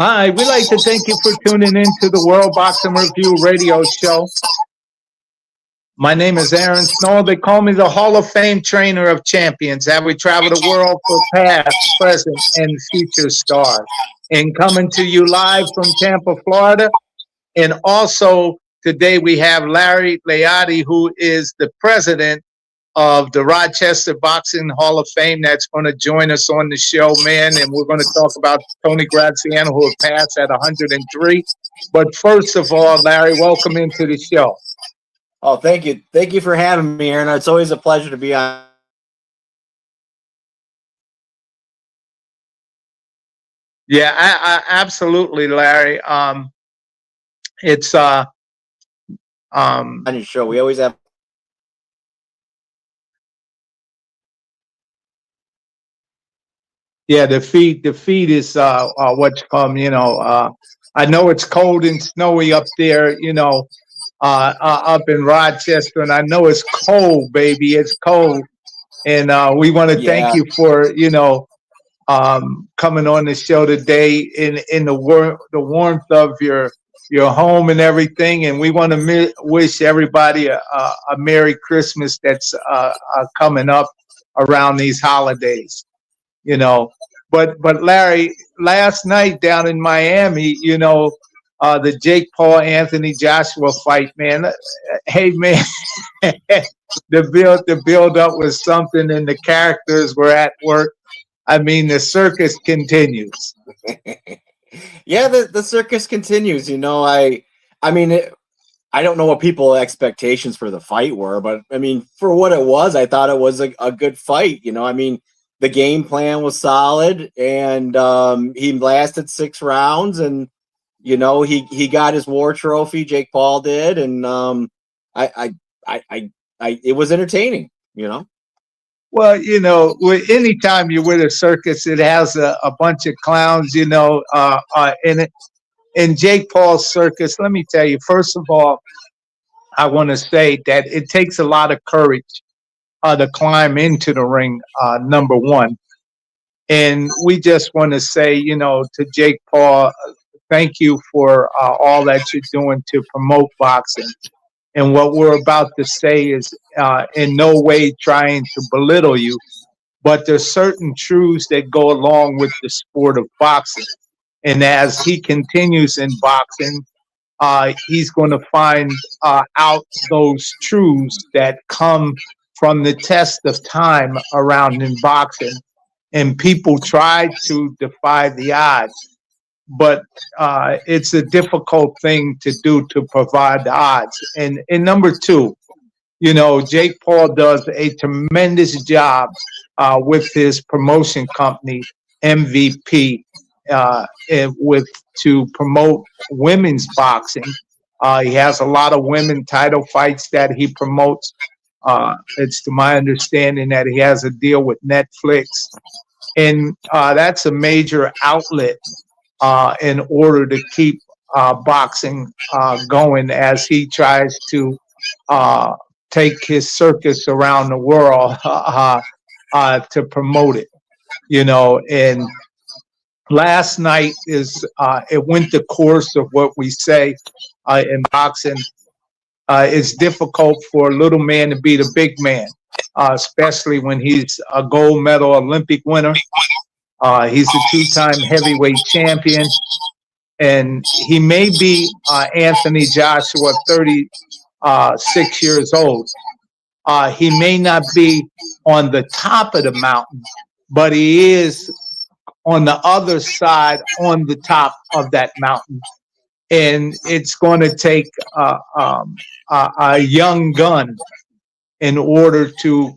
Hi, we'd like to thank you for tuning in to the World Boxing Review radio show. My name is Aaron Snowell. They call me the Hall of Fame trainer of champions. Have we traveled the world for past, present, and future stars? And coming to you live from Tampa, Florida. And also today we have Lyautey, who is the president of the Rochester Boxing Hall of Fame, that's going to join us on the show, man. And we're going to talk about Tony Garcia, who have passed at 103. But first of all, Larry, welcome into the show. Oh, thank you. Thank you for having me, Aaron. It's always a pleasure to be on. Yeah, I absolutely, Larry. It's on your show. We always have. Yeah, the feed is what's come. I know it's cold and snowy up there. Up in Rochester, and I know it's cold, baby. It's cold, and we want to thank you for coming on the show today in the warmth of your home and everything. And we want to wish everybody a Merry Christmas that's coming up around these holidays. But Larry, last night down in Miami, the Jake Paul Anthony Joshua fight, man. Hey, man, the build up was something, and the characters were at work. I mean, the circus continues. Yeah, the circus continues. I don't know what people's expectations for the fight were, but I mean, for what it was, I thought it was a good fight. The game plan was solid, and he lasted 6 rounds, and he got his war trophy. Jake Paul did, and it was entertaining. Well, anytime you're with a circus, it has a bunch of clowns. In Jake Paul's circus, let me tell you. First of all, I want to say that it takes a lot of courage to climb into the ring. Number one, and we just want to say, to Jake Paul, thank you for all that you're doing to promote boxing. And what we're about to say is in no way trying to belittle you, but there's certain truths that go along with the sport of boxing. And as he continues in boxing, he's going to find out those truths that come from the test of time around in boxing. And people try to defy the odds, but it's a difficult thing to do, to provide the odds. And number two, Jake Paul does a tremendous job with his promotion company, MVP, to promote women's boxing. He has a lot of women title fights that he promotes. It's to my understanding that he has a deal with Netflix, and that's a major outlet in order to keep boxing going as he tries to take his circus around the world to promote it. And last night it went the course of what we say in boxing. It's difficult for a little man to beat a big man, especially when he's a gold medal Olympic winner. He's a 2-time heavyweight champion, and he may be Anthony Joshua, 36 years old. He may not be on the top of the mountain, but he is on the other side, on the top of that mountain. And it's going to take a young gun in order to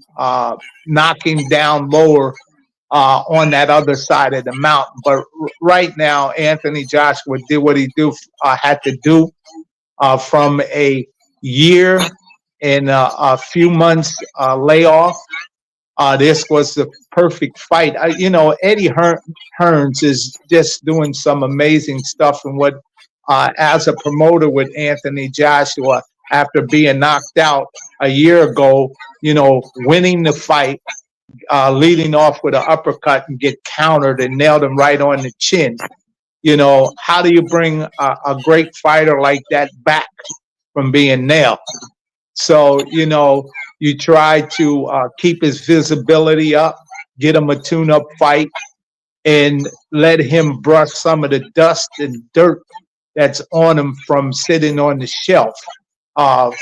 knock him down lower on that other side of the mountain. But right now, Anthony Joshua did what he had to do from a year and a few months layoff. This was the perfect fight. Eddie Hearns is just doing some amazing stuff. And what, as a promoter with Anthony Joshua, after being knocked out a year ago, winning the fight, leading off with an uppercut and get countered and nailed him right on the chin. You know, how do you bring a great fighter like that back from being nailed? So, you know, you try to keep his visibility up, get him a tune-up fight, and let him brush some of the dust and dirt that's on him from sitting on the shelf,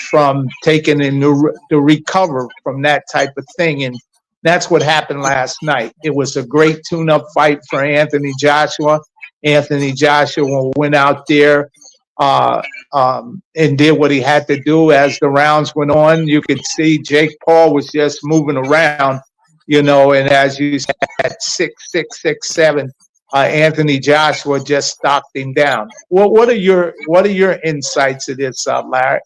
from taking in the recover from that type of thing. And that's what happened last night. It was a great tune-up fight for Anthony Joshua. Anthony Joshua went out there and did what he had to do. As the rounds went on, you could see Jake Paul was just moving around, you know, and as you said, at 6'6", 6'7", Anthony Joshua just stopped him down. What are your insights to this, Larry?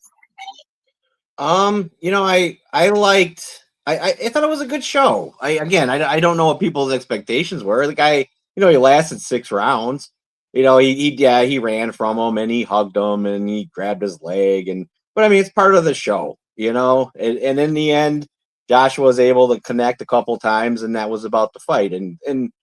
You know, I thought it was a good show. I don't know what people's expectations were. The guy, you know, he lasted 6 rounds. You know, he ran from him and he hugged him and he grabbed his leg, but I mean, it's part of the show, you know. And in the end, Joshua was able to connect a couple times, and that was about the fight. And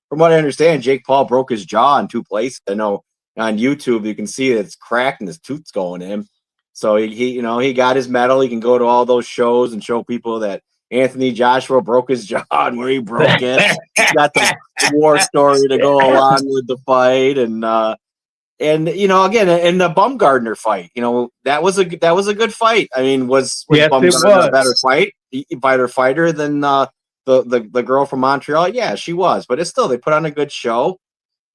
from what I understand, Jake Paul broke his jaw in 2 places. I know on YouTube you can see that it's cracked and his tooth's going in. So he you know, he got his medal. He can go to all those shows and show people that Anthony Joshua broke his jaw and where he broke it. He's got the war story to go along with the fight, and you know, again, in the Bumgardner fight, you know, that was a good fight. I mean, was yes, Bumgardner a better fighter than the girl from Montreal? Yeah, she was, but it's still, they put on a good show.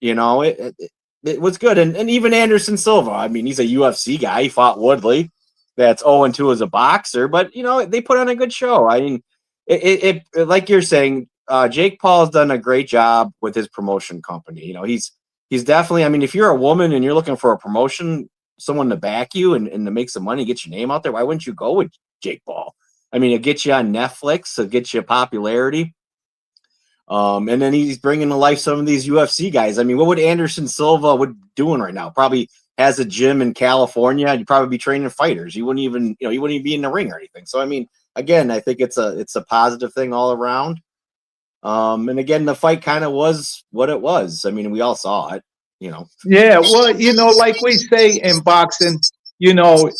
You know, it was good, and even Anderson Silva. I mean, he's a UFC guy. He fought Woodley. That's 0-2 as a boxer, but you know, they put on a good show. I mean, it like you're saying, Jake Paul has done a great job with his promotion company. You know, he's definitely. I mean, if you're a woman and you're looking for a promotion, someone to back you and to make some money, get your name out there, why wouldn't you go with Jake Paul? I mean, it'll get you on Netflix, it'll get you popularity. And then he's bringing to life some of these UFC guys. I mean, what would Anderson Silva doing right now? Probably has a gym in California. You'd probably be training fighters. You wouldn't even be in the ring or anything. So, I mean, again, I think it's a positive thing all around. And again, the fight kind of was what it was. I mean, we all saw it, you know. Yeah, well, you know, like we say in boxing, you know,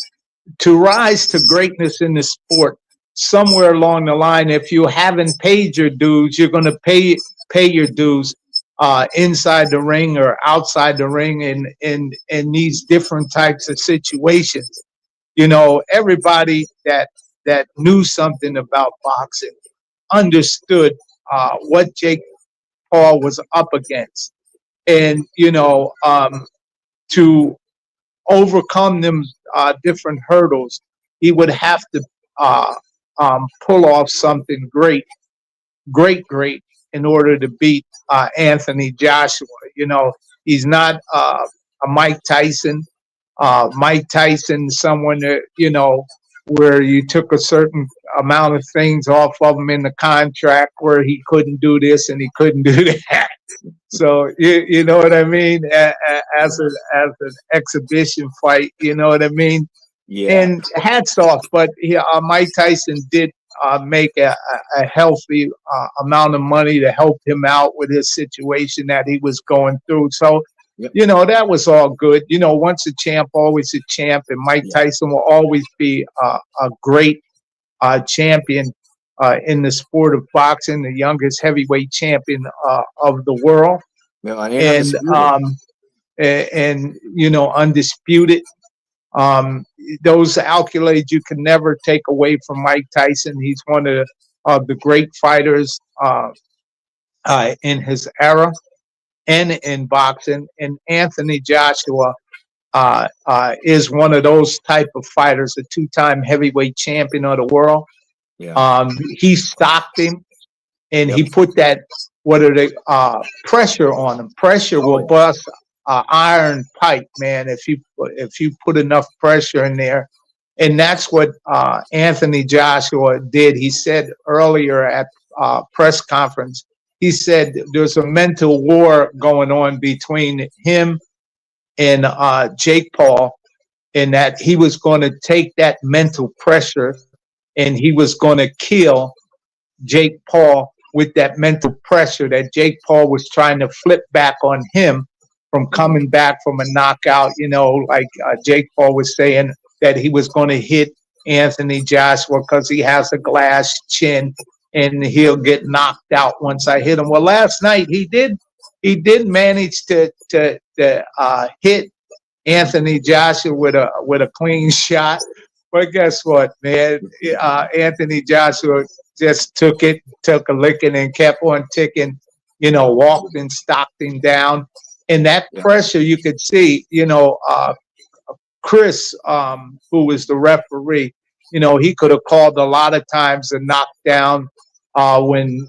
to rise to greatness in the sport, somewhere along the line, if you haven't paid your dues, you're going to pay your dues inside the ring or outside the ring in these different types of situations. You know, everybody that knew something about boxing understood what Jake Paul was up against. And, you know, to overcome them different hurdles, he would have to pull off something great in order to beat Anthony Joshua. You know, he's not a Mike Tyson. Mike Tyson, someone that, you know, where you took a certain amount of things off of him in the contract where he couldn't do this and he couldn't do that. So you know what I mean? As an exhibition fight, you know what I mean? Yeah. And hats off, but Mike Tyson did make a healthy amount of money to help him out with his situation that he was going through. So, yep, you know, that was all good. You know, once a champ, always a champ, and Mike Tyson will always be a great champion in the sport of boxing, the youngest heavyweight champion of the world, and you know, undisputed. Those accolades you can never take away from Mike Tyson. He's one of the great fighters in his era and in boxing. And Anthony Joshua is one of those type of fighters, a 2-time heavyweight champion of the world. Yeah. He stopped him, and he put that pressure on him. Pressure will bust iron pipe, man. If you put enough pressure in there, and that's what Anthony Joshua did. He said earlier at press conference, he said there's a mental war going on between him and Jake Paul, and that he was going to take that mental pressure and he was going to kill Jake Paul with that mental pressure that Jake Paul was trying to flip back on him from coming back from a knockout. You know, like Jake Paul was saying that he was going to hit Anthony Joshua because he has a glass chin and he'll get knocked out once I hit him. Well, last night he did manage to hit Anthony Joshua with a clean shot. But guess what, man? Anthony Joshua just took a licking and kept on ticking, you know, walked and stopped him down. And that pressure you could see, you know, Chris, who was the referee, you know, he could have called a lot of times a knockdown when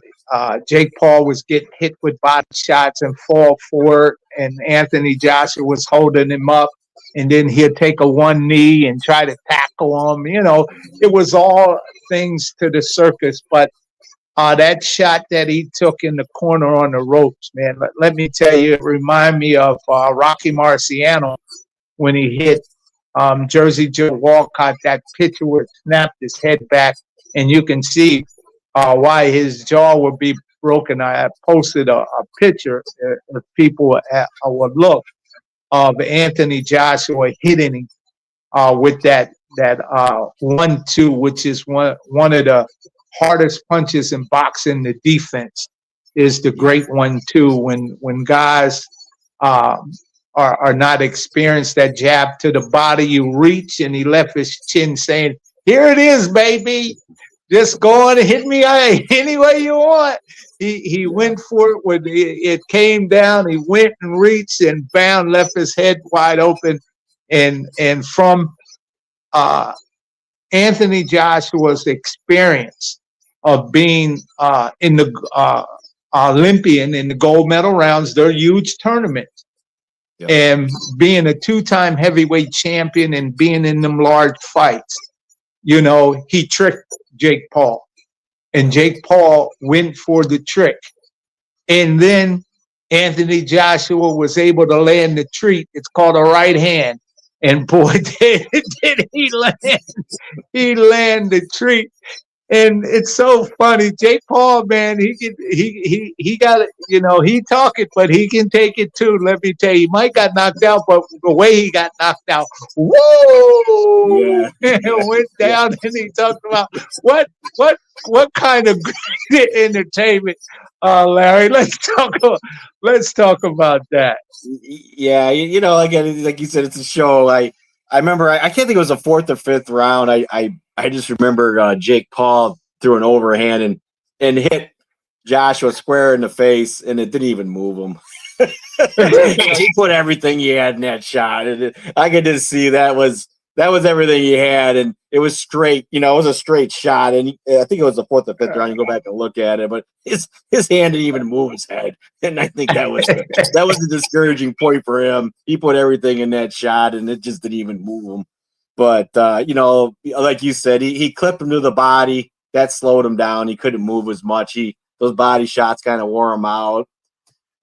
Jake Paul was getting hit with body shots and fall forward, and Anthony Joshua was holding him up, and then he'd take a one knee and try to tackle him. You know, it was all things to the circus. But that shot that he took in the corner on the ropes, man, let me tell you, it reminded me of Rocky Marciano when he hit Jersey Joe Walcott, that picture where it snapped his head back, and you can see why his jaw would be broken. I posted a picture if people would look of Anthony Joshua hitting him with that 1-2, which is one of the hardest punches in boxing. The defense is the great 1-2 when guys are not experienced. That jab to the body, you reach, and he left his chin saying, "Here it is, baby. Just go on and hit me any way you want." He went for it when it came down. He went and reached and bound, left his head wide open. And from Anthony Joshua's experience of being in the Olympian in the gold medal rounds, they're huge tournaments. Yeah. And being a two-time heavyweight champion and being in them large fights, you know, he tricked Jake Paul. And Jake Paul went for the trick. And then Anthony Joshua was able to land the treat. It's called a right hand. And boy, did he land the treat. And it's so funny. Jake Paul, man, he got it, you know, he talk it, but he can take it too. Let me tell you, he might got knocked out, but the way he got knocked out, whoa, went down, and he talked about what kind of great entertainment, Larry. Let's talk about that. Yeah, you know, again, like you said, it's a show. I remember, I can't think it was the fourth or fifth round. I just remember Jake Paul threw an overhand and hit Joshua square in the face, and it didn't even move him. He put everything he had in that shot, and I could just see that was everything he had, and it was straight. You know, it was a straight shot, and I think it was the fourth or fifth round. You go back and look at it, but his hand didn't even move his head, and I think that was a discouraging point for him. He put everything in that shot, and it just didn't even move him. But, you know, like you said, he clipped him to the body. That slowed him down. He couldn't move as much. Those body shots kind of wore him out.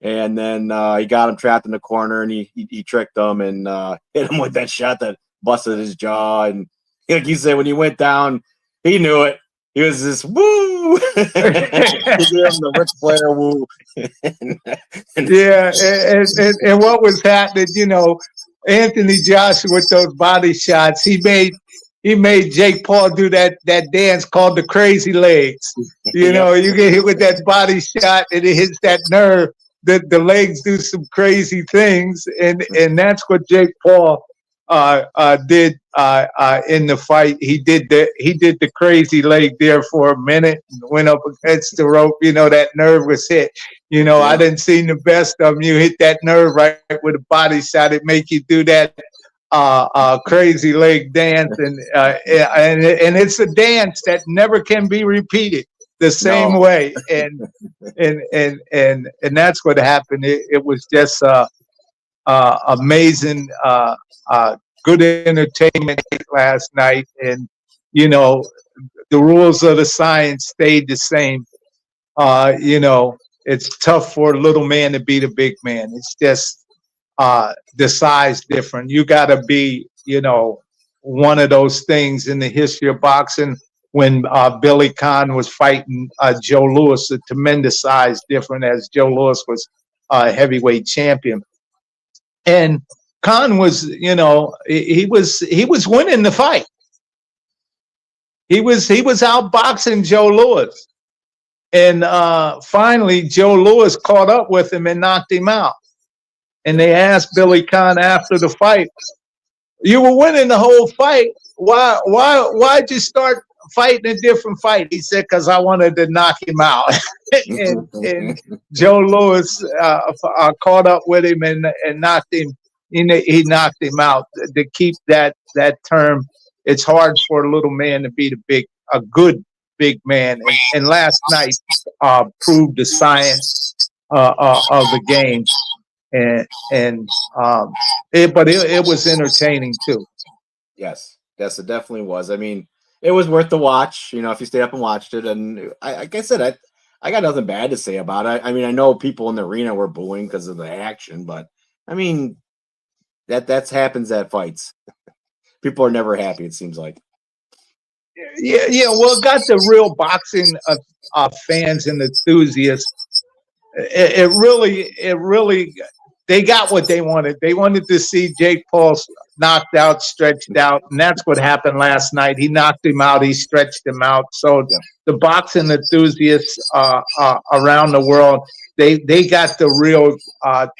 And then he got him trapped in the corner, and he tricked him and hit him with that shot that busted his jaw. And like you said, when he went down, he knew it. He was just, woo! He gave him the Ric Flair woo. Yeah, and what was happening, you know, Anthony Joshua with those body shots, he made Jake Paul do that dance called the crazy legs. You know, you get hit with that body shot and it hits that nerve. The legs do some crazy things, and that's what Jake Paul did in the fight. He did the crazy leg there for a minute and went up against the rope. You know, that nerve was hit. You know, I didn't see the best of him. You hit that nerve right with a body shot. It make you do that crazy leg dance, and it's a dance that never can be repeated the same way. And that's what happened. It was just amazing, good entertainment last night. And you know, the rules of the science stayed the same. You know, it's tough for a little man to beat a big man. It's just the size different. You got to be, you know, one of those things in the history of boxing. When Billy Conn was fighting Joe Louis, a tremendous size different, as Joe Louis was heavyweight champion. And Khan was, you know, he was winning the fight. He was outboxing Joe Louis. And finally, Joe Louis caught up with him and knocked him out. And they asked Billy Khan after the fight, "You were winning the whole fight. Why'd you start fighting a different fight?" He said, "Because I wanted to knock him out." and Joe Louis caught up with him and knocked him. He knocked him out. To keep that term, it's hard for a little man to beat a good big man. And last night proved the science of the game. But it was entertaining too. Yes, it definitely was. I mean, it was worth the watch, you know, if you stayed up and watched it. And like I said, I got nothing bad to say about it. I mean, I know people in the arena were booing because of the action, but I mean, that happens at fights. People are never happy, it seems like. Yeah. Well, it got the real boxing fans and enthusiasts. It really, they got what they wanted. They wanted to see Jake Paul knocked out, stretched out, and that's what happened last night. He knocked him out. He stretched him out. So the boxing enthusiasts around the world, they got the real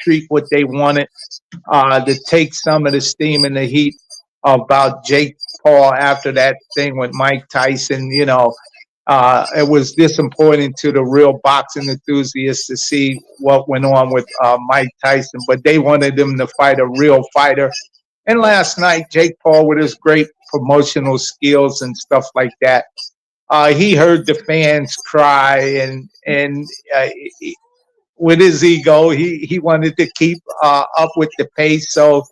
treat what they wanted, to take some of the steam and the heat about Jake Paul after that thing with Mike Tyson. You know, it was disappointing to the real boxing enthusiasts to see what went on with Mike Tyson, but they wanted him to fight a real fighter. And last night, Jake Paul, with his great promotional skills and stuff like that, he heard the fans cry, and with his ego, he wanted to keep up with the pace. So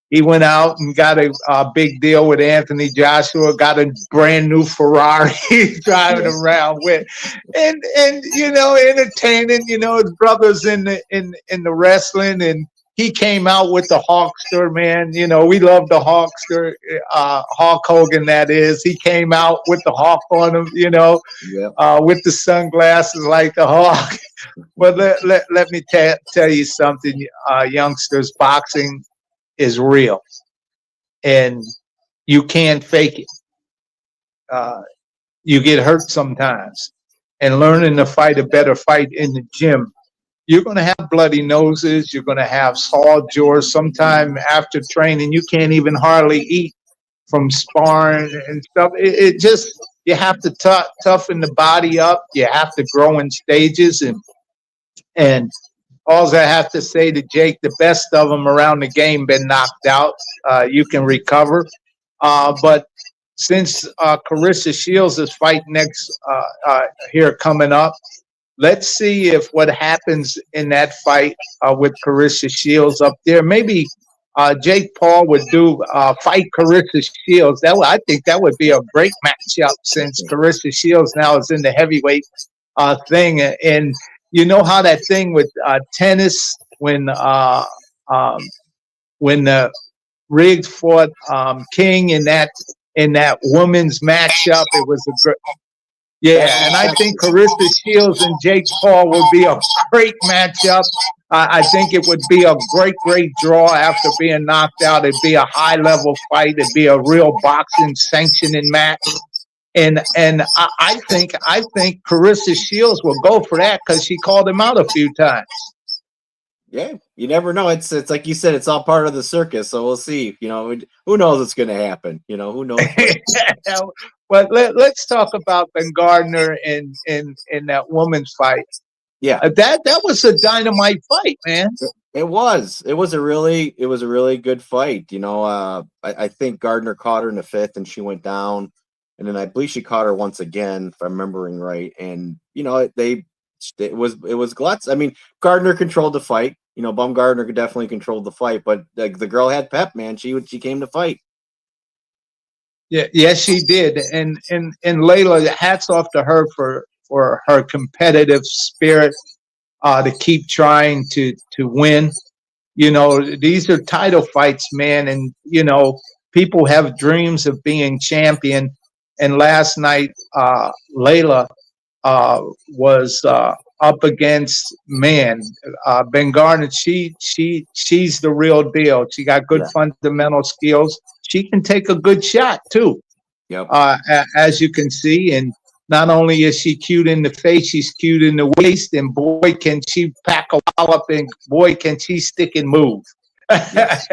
he went out and got a big deal with Anthony Joshua, got a brand new Ferrari driving around with, and you know, entertaining, you know, his brothers in the wrestling, and he came out with the Hawkster, man. You know, we love the Hawkster, Hulk Hogan, that is. He came out with the hawk on him, you know, with the sunglasses like the hawk. But let me tell you something, youngsters, boxing is real, and you can't fake it. You get hurt sometimes, and learning to fight a better fight in the gym, you're going to have bloody noses, you're going to have saw jaws. Sometime after training, you can't even hardly eat from sparring and stuff. It just, you have to toughen the body up. You have to grow in stages, and all I have to say to Jake, the best of them around the game been knocked out. You can recover. But since Carissa Shields is fighting next here coming up, let's see if what happens in that fight with Carissa Shields up there. Maybe Jake Paul would fight Carissa Shields. I think that would be a great matchup, since Carissa Shields now is in the heavyweight thing. And you know how that thing with tennis, when Riggs fought King in that women's matchup, it was a great. Yeah, and I think Carissa Shields and Jake Paul would be a great matchup. I think it would be a great draw after being knocked out. It'd be a high-level fight. It'd be a real boxing sanctioning match. And I think Carissa Shields will go for that because she called him out a few times. Yeah, you never know. It's like you said, it's all part of the circus. So we'll see. You know, who knows what's going to happen? You know, who knows? But let's talk about Ben Gardner in that woman's fight. Yeah, that was a dynamite fight, man. It was a really good fight. You know, I think Gardner caught her in the fifth, and she went down, and then I believe she caught her once again, if I'm remembering right. And you know, it was gluts. I mean, Gardner controlled the fight. You know, Baumgardner definitely controlled the fight, but the girl had pep, man. She came to fight. Yeah, yes, she did. And Layla, hats off to her for her competitive spirit, to keep trying to win. You know, these are title fights, man, and you know, people have dreams of being champion. And last night, Layla was up against, man, Ben Garnett. She's the real deal. She got good Yeah. fundamental skills. She can take a good shot too, Yep. as you can see. And not only is she cute in the face, she's cute in the waist. And boy, can she pack a wallop, and boy, can she stick and move. Yes.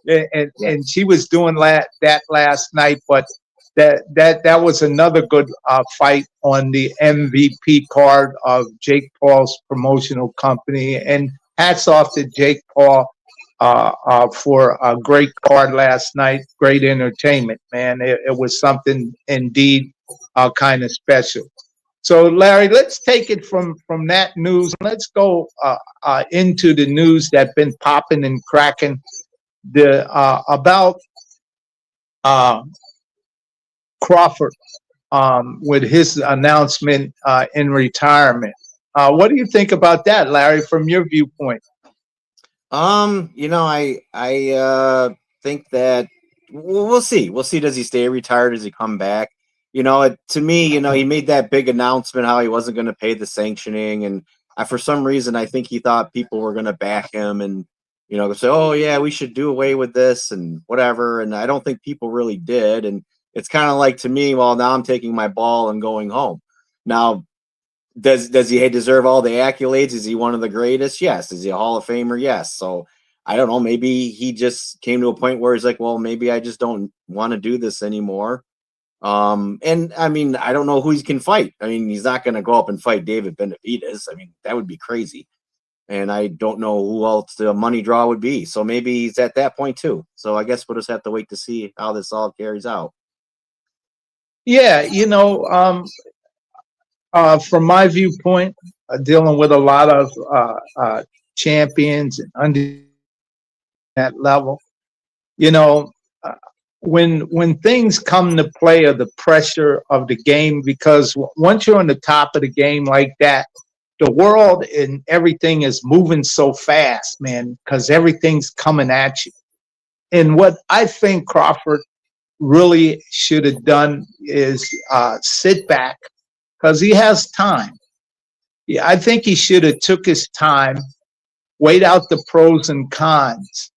And she was doing that last night, but that was another good fight on the MVP card of Jake Paul's promotional company. And hats off to Jake Paul for a great card last night. Great entertainment, man. It was something indeed kind of special. So, Larry, let's take it from that news. Let's go into the news that's been popping and cracking about Crawford with his announcement in retirement. What do you think about that, Larry, from your viewpoint? I think that we'll see. We'll see. Does he stay retired? Does he come back? To me, he made that big announcement how he wasn't going to pay the sanctioning, and for some reason, I think he thought people were going to back him and say, "Oh yeah, we should do away with this and whatever." And I don't think people really did. And it's kind of like, to me, well, now I'm taking my ball and going home. Now, does he deserve all the accolades? Is he one of the greatest? Yes. Is he a Hall of Famer? Yes. So I don't know. Maybe he just came to a point where he's like, well, maybe I just don't want to do this anymore. And I mean, I don't know who he can fight. I mean, he's not going to go up and fight David Benavidez. I mean, that would be crazy. And I don't know who else the money draw would be. So maybe he's at that point too. So I guess we'll just have to wait to see how this all carries out. Yeah, from my viewpoint, dealing with a lot of champions and under that level, when things come to play, of the pressure of the game, because once you're on the top of the game like that, the world and everything is moving so fast, man, because everything's coming at you. And what I think Crawford really should have done is sit back, because he has time. Yeah, I think he should have took his time, weighed out the pros and cons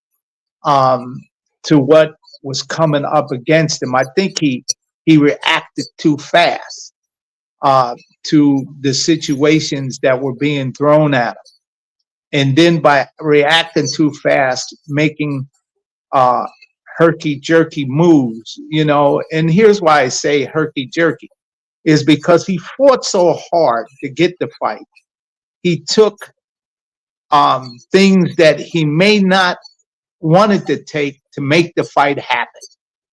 to what was coming up against him. I think he reacted too fast to the situations that were being thrown at him. And then by reacting too fast, making herky-jerky moves, and here's why I say herky-jerky, is because he fought so hard to get the fight. He took things that he may not wanted to take to make the fight happen.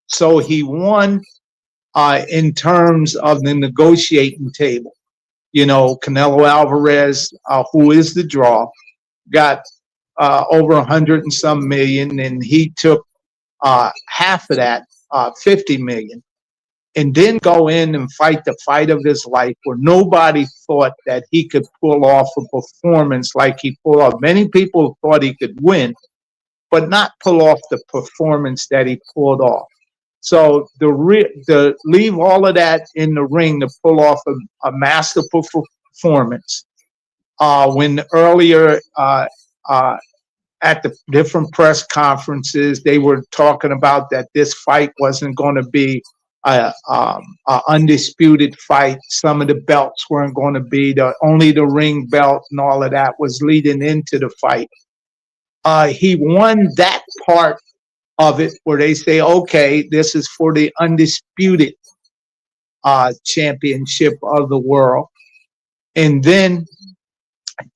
So he won in terms of the negotiating table. Canelo Alvarez, who is the draw, got over 100 and some million, and he took half of that, 50 million, and then go in and fight the fight of his life, where nobody thought that he could pull off a performance like he pulled off. Many people thought he could win, but not pull off the performance that he pulled off. So to leave all of that in the ring to pull off a masterful performance, when earlier at the different press conferences, they were talking about that this fight wasn't going to be a undisputed fight. Some of the belts weren't going to be only the ring belt, and all of that was leading into the fight. He won that part of it, where they say, okay, this is for the undisputed championship of the world. And then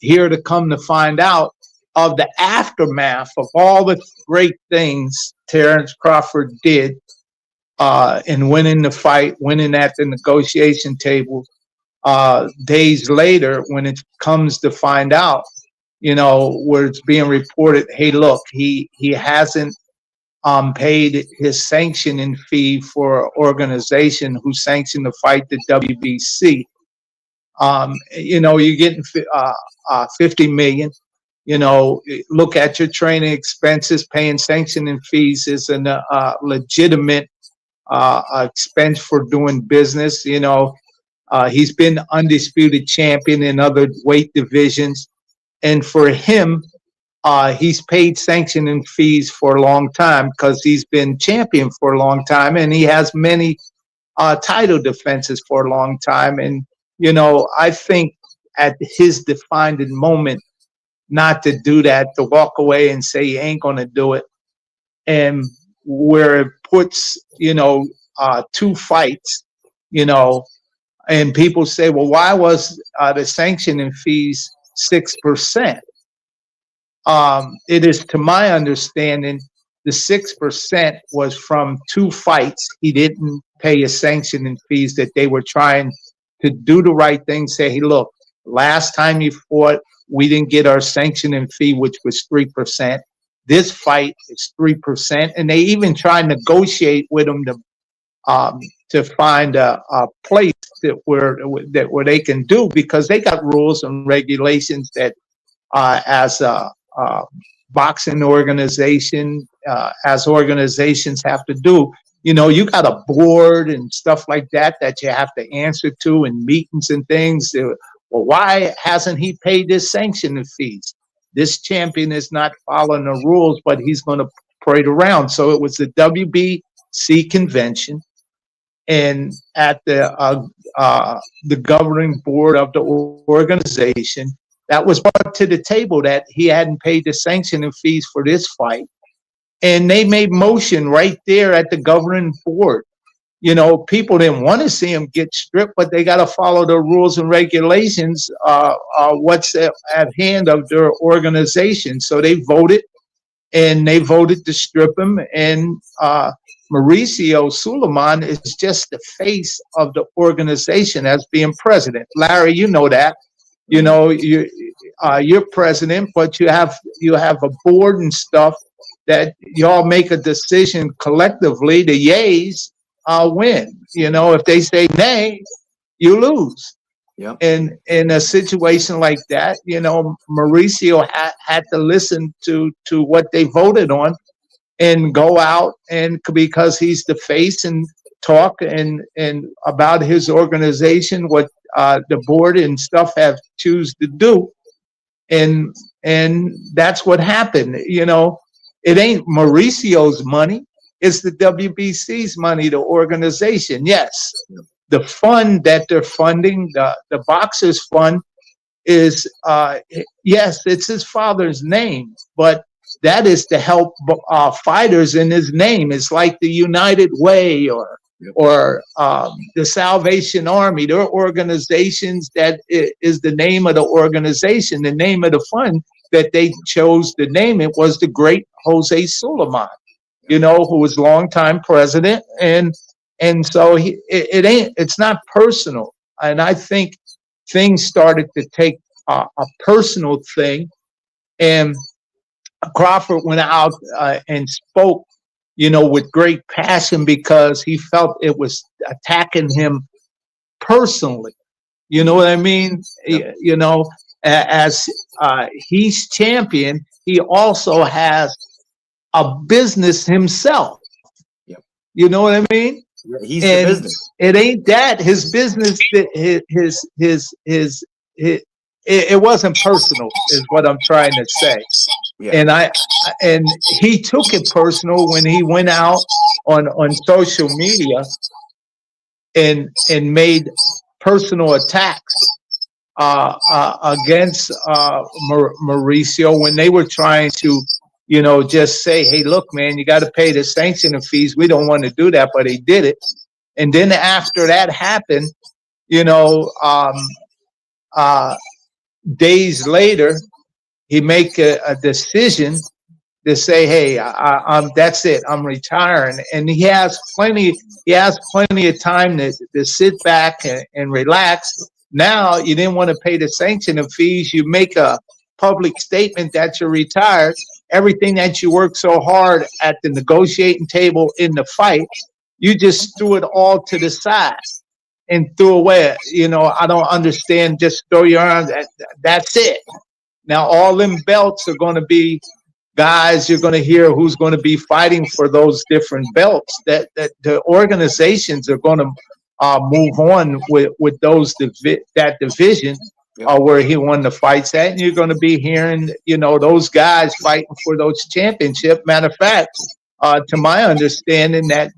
here to come to find out of the aftermath of all the great things Terence Crawford did in winning the fight, winning at the negotiation table, days later, when it comes to find out, where it's being reported, hey, look, he hasn't paid his sanctioning fee for an organization who sanctioned the fight, the WBC. You're getting 50 million. Look at your training expenses. Paying sanctioning fees is a legitimate expense for doing business. He's been undisputed champion in other weight divisions. And for him, he's paid sanctioning fees for a long time because he's been champion for a long time, and he has many title defenses for a long time. And, you know, I think at his defining moment, not to do that, to walk away and say he ain't going to do it, and where it puts, you know, 2 fights, you know, and people say, well, why was the sanctioning fees 6%? It is, to my understanding, the 6% was from 2 fights. He didn't pay his sanctioning fees, that they were trying to do the right thing, say, hey, look, last time you fought, we didn't get our sanctioning fee, which was 3%. This fight is 3%. And they even try and negotiate with him to find a place where they can do, because they got rules and regulations that as a boxing organization, as organizations have to do. You know, you got a board and stuff like that you have to answer to in meetings and things. Well, why hasn't he paid his sanctioning fees? This champion is not following the rules, but he's going to parade around. So it was the WBC convention, and at the governing board of the organization, that was brought to the table that he hadn't paid the sanctioning fees for this fight. And they made motion right there at the governing board. You know, people didn't want to see him get stripped, but they got to follow the rules and regulations, what's at hand of their organization. So they voted, and they voted to strip him. And Mauricio Suleiman is just the face of the organization as being president. Larry, you know that. You know, you're president, but you have a board and stuff that y'all make a decision collectively. The yays win. You know, if they say nay, you lose. Yep. And in a situation like that, you know, Mauricio had to listen to what they voted on and go out, and because he's the face, and talk and about his organization, what the board and stuff have choose to do. And that's what happened. You know, it ain't Mauricio's money. It's the WBC's money, the organization. Yes, the fund that they're funding, the Boxers Fund, is, yes, it's his father's name, but that is to help fighters in his name. It's like the United Way or the Salvation Army. There are organizations that is the name of the organization. The name of the fund that they chose to name it was the great Jose Suleiman, you know, who was longtime president. And so it's not personal. And I think things started to take a personal thing. And Crawford went out and spoke, you know, with great passion, because he felt it was attacking him personally. You know what I mean? Yep. You know, as he's champion, he also has a business himself. Yep. You know what I mean? He's the business. It ain't that his business. It wasn't personal, is what I'm trying to say. Yeah. And he took it personal when he went out on social media and made personal attacks against Mauricio, when they were trying to, you know, just say, hey, look, man, you got to pay the sanctioning fees. We don't want to do that, but he did it. And then after that happened, you know, days later, he make a decision to say, hey, that's it, I'm retiring. And he has plenty of time to sit back and relax. Now, you didn't want to pay the sanctioning fees. You make a public statement that you're retired. Everything that you worked so hard at the negotiating table in the fight, you just threw it all to the side and threw away. You know, I don't understand. Just throw your arms. That's it. Now, all them belts are going to be guys. You're going to hear who's going to be fighting for those different belts. That the organizations are going to move on with that division. Where he won the fights at, and you're going to be hearing, those guys fighting for those championship. Matter of fact, to my understanding, that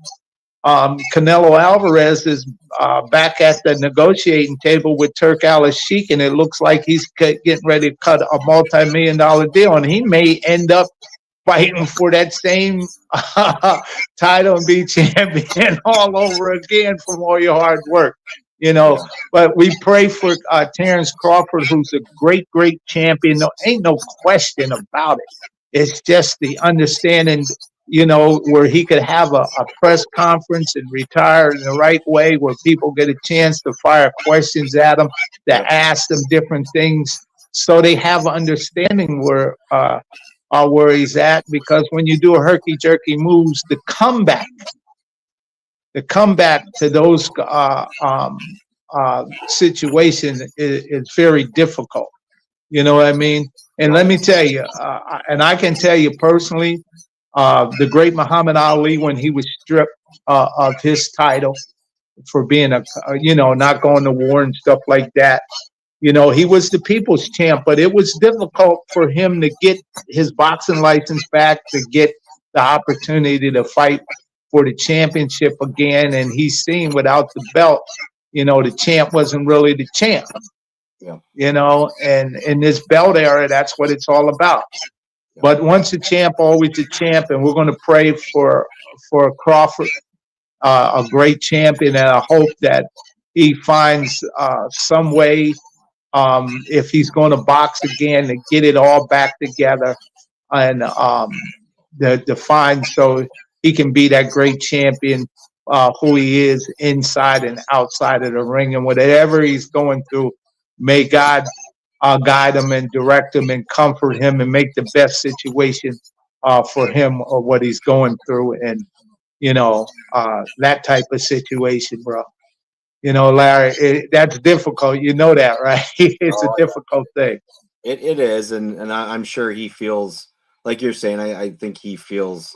Canelo Alvarez is back at the negotiating table with Turk Al-Sheikh, and it looks like he's getting ready to cut a multi-million-dollar deal, and he may end up fighting for that same title and be champion all over again from all your hard work. But we pray for Terrence Crawford, who's a great, great champion. No, ain't no question about it. It's just the understanding, where he could have a press conference and retire in the right way, where people get a chance to fire questions at him, to ask them different things, so they have an understanding where he's at. Because when you do a herky-jerky moves, the comeback to those situation is very difficult. You know what I mean? And let me tell you, and I can tell you personally, the great Muhammad Ali, when he was stripped of his title for being not going to war and stuff like that, he was the people's champ, but it was difficult for him to get his boxing license back, to get the opportunity to fight for the championship again. And he's seen without the belt, the champ wasn't really the champ. And in this belt era, that's what it's all about. But once a champ, always a champ, and we're going to pray for Crawford, a great champion, and I hope that he finds some way, if he's going to box again, to get it all back together and to find so he can be that great champion who he is inside and outside of the ring. And whatever he's going through, may God guide him and direct him and comfort him and make the best situation for him or what he's going through. And, that type of situation, bro. Larry, that's difficult. You know that, right? It's a difficult thing. It is. And I'm sure he feels, like you're saying, I think he feels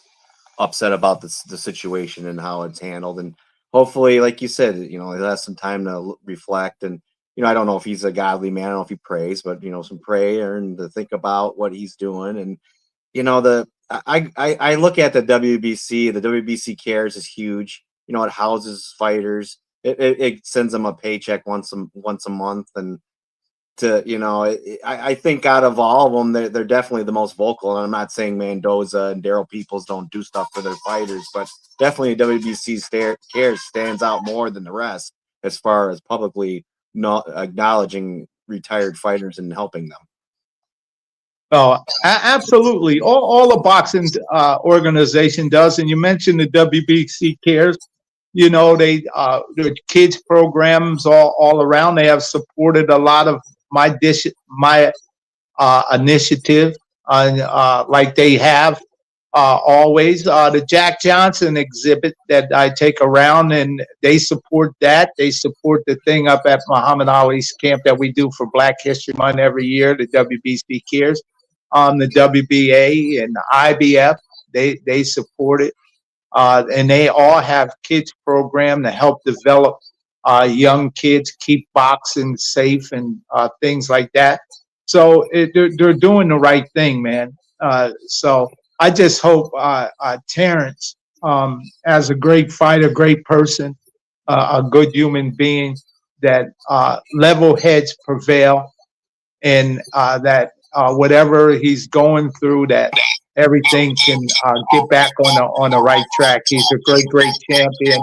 upset about the situation and how it's handled. And hopefully, like you said, he has some time to reflect. And, I don't know if he's a godly man. I don't know if he prays, but, some prayer and to think about what he's doing. And, I look at the WBC. The WBC Cares is huge. It houses fighters. It sends them a paycheck once a month. And I think out of all of them, they're definitely the most vocal. And I'm not saying Mendoza and Daryl Peoples don't do stuff for their fighters, but definitely WBC Cares stands out more than the rest as far as publicly not acknowledging retired fighters and helping them. Oh, absolutely. All the boxing organization does. And you mentioned the WBC Cares. The kids programs all around. They have supported a lot of my initiative, like they have always. The Jack Johnson exhibit that I take around, and they support that. They support the thing up at Muhammad Ali's camp that we do for Black History Month every year, the WBC Cares. The WBA and the IBF, they support it. And they all have kids program to help develop young kids, keep boxing safe and things like that. So they're doing the right thing, man. So I just hope Terrence, as a great fighter, great person, a good human being, that level heads prevail, and that whatever he's going through, that everything can get back on the right track. He's a great champion,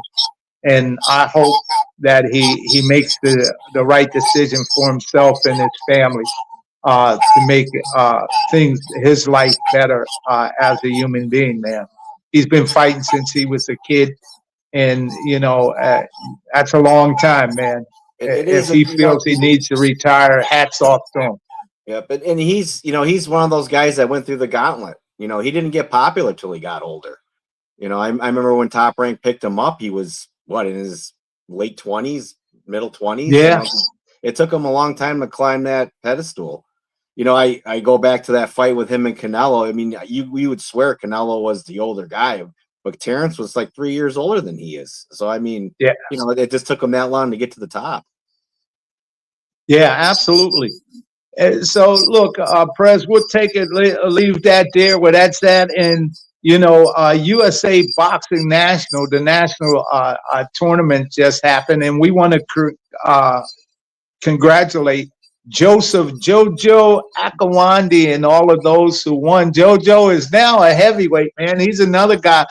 and I hope that he makes the right decision for himself and his family to make his life better as a human being, man. He's been fighting since he was a kid, and that's a long time, man. If he feels he needs to retire, hats off to him. Yeah, and he's one of those guys that went through the gauntlet. He didn't get popular till he got older. I remember when Top Rank picked him up, he was in his late 20s, middle 20s. Yeah. It took him a long time to climb that pedestal. I go back to that fight with him and Canelo. I mean, we would swear Canelo was the older guy, but Terrence was like 3 years older than he is. So I mean, Yeah. you know, it just took him that long to get to the top. Yeah, absolutely. So look, Prez, we'll take it, leave that there where that's at. And, you know, USA Boxing National, the national tournament just happened. And we want to congratulate Joseph Jojo Akawandi and all of those who won. Jojo is now a heavyweight, man. He's another guy,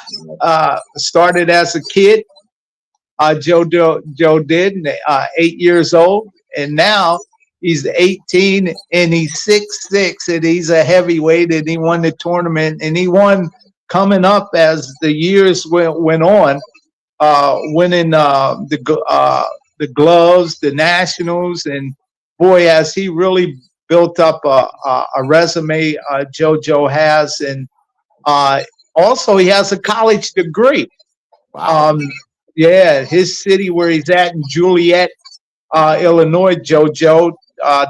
started as a kid. Joe did, 8 years old. And now he's 18 and he's 6'6", and he's a heavyweight, and he won the tournament, and he won coming up as the years went on, winning the gloves, the nationals, and boy, has he really built up a resume. Jojo has, and also he has a college degree. Wow. Yeah, his city where he's at in Joliet, Illinois, Jojo.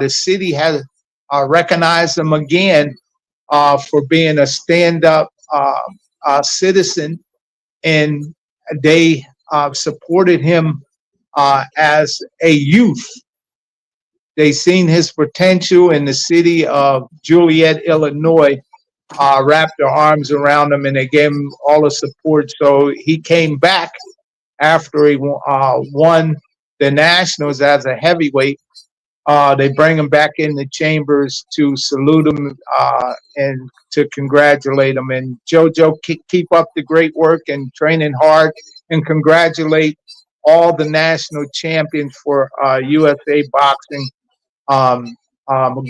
The city has recognized him again for being a stand-up citizen, and they supported him as a youth. They seen his potential, in the city of Joliet, Illinois, wrapped their arms around him, and they gave him all the support. So he came back after he won the nationals as a heavyweight. They bring him back in the chambers to salute him and to congratulate him. And Jojo, keep up the great work and training hard, and congratulate all the national champions for USA Boxing.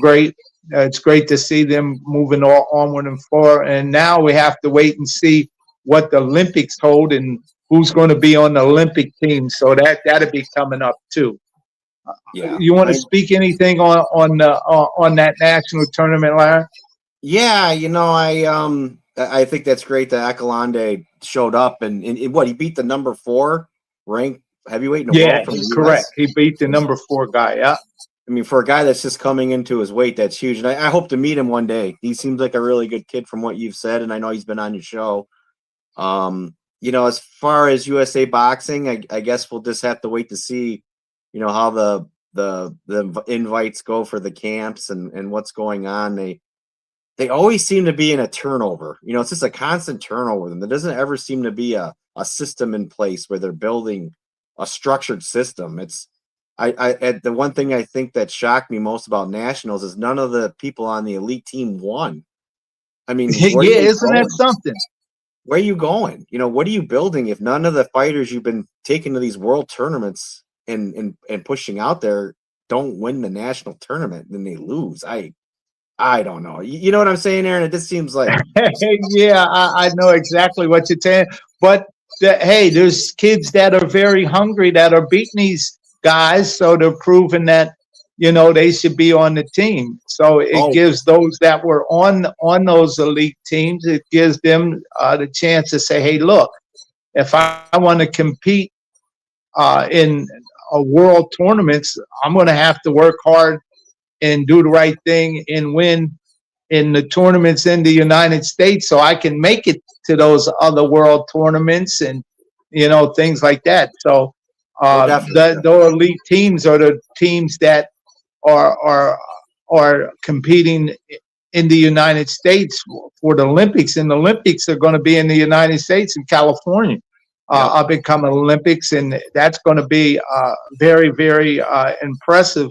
Great. It's great to see them moving onward and forward. And now we have to wait and see what the Olympics hold and who's going to be on the Olympic team. So that'll be coming up too. Yeah. You want to speak anything on that national tournament, Larry? Yeah, you know, I think that's great that Akalande showed up and what, he beat the number 4 ranked heavyweight in the world from the US? Correct. He beat the number 4 guy. Yeah. I mean, for a guy that's just coming into his weight, that's huge. And I hope to meet him one day. He seems like a really good kid from what you've said, and I know he's been on your show. You know, as far as USA Boxing, I guess we'll just have to wait to see, you know, how the invites go for the camps and what's going on. They always seem to be in a turnover. You know, it's just a constant turnover. And there doesn't ever seem to be a system in place where they're building a structured system. The one thing I think that shocked me most about nationals is none of the people on the elite team won. I mean, yeah, isn't that something? Where are you going? You know, what are you building if none of the fighters you've been taking to these world tournaments and pushing out there don't win the national tournament, then they lose? I don't know. You know what I'm saying, Aaron? It just seems like yeah, I know exactly what you're saying. But hey, there's kids that are very hungry that are beating these guys, so they're proving that, you know, they should be on the team. So it gives those that were on those elite teams, it gives them the chance to say, hey, look, if I want to compete in a world tournaments, I'm going to have to work hard and do the right thing and win in the tournaments in the United States so I can make it to those other world tournaments and, you know, things like that. So the elite teams are the teams that are competing in the United States for the Olympics, and the Olympics are going to be in the United States and California. Up and coming Olympics, and that's going to be very, very impressive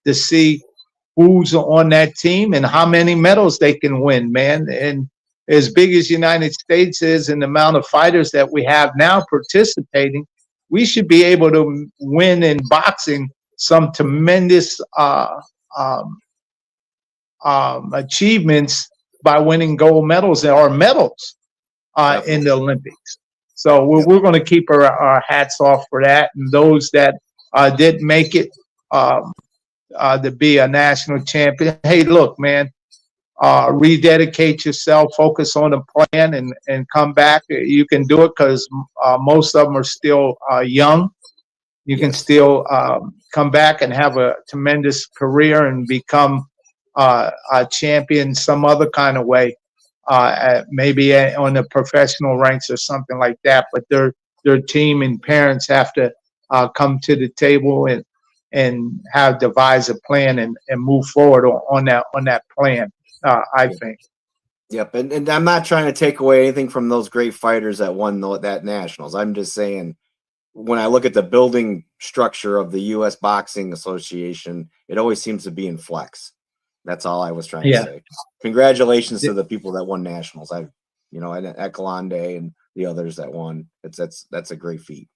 to see who's on that team and how many medals they can win, man. And as big as the United States is and the amount of fighters that we have now participating, we should be able to win in boxing some tremendous achievements by winning gold medals or medals in the Olympics. So we're going to keep our hats off for that. And those that didn't make it to be a national champion, hey, look, man, rededicate yourself, focus on the plan, and come back. You can do it because most of them are still young. You can still come back and have a tremendous career and become a champion some other kind of way. maybe on the professional ranks or something like that. But their team and parents have to come to the table and have devise a plan and move forward on that plan. I think. Yep, and I'm not trying to take away anything from those great fighters that won that nationals. I'm just saying, when I look at the building structure of the U.S. Boxing Association, it always seems to be in flex. That's all I was trying to say. Congratulations to the people that won nationals. And Ekalande and the others that won. That's a great feat.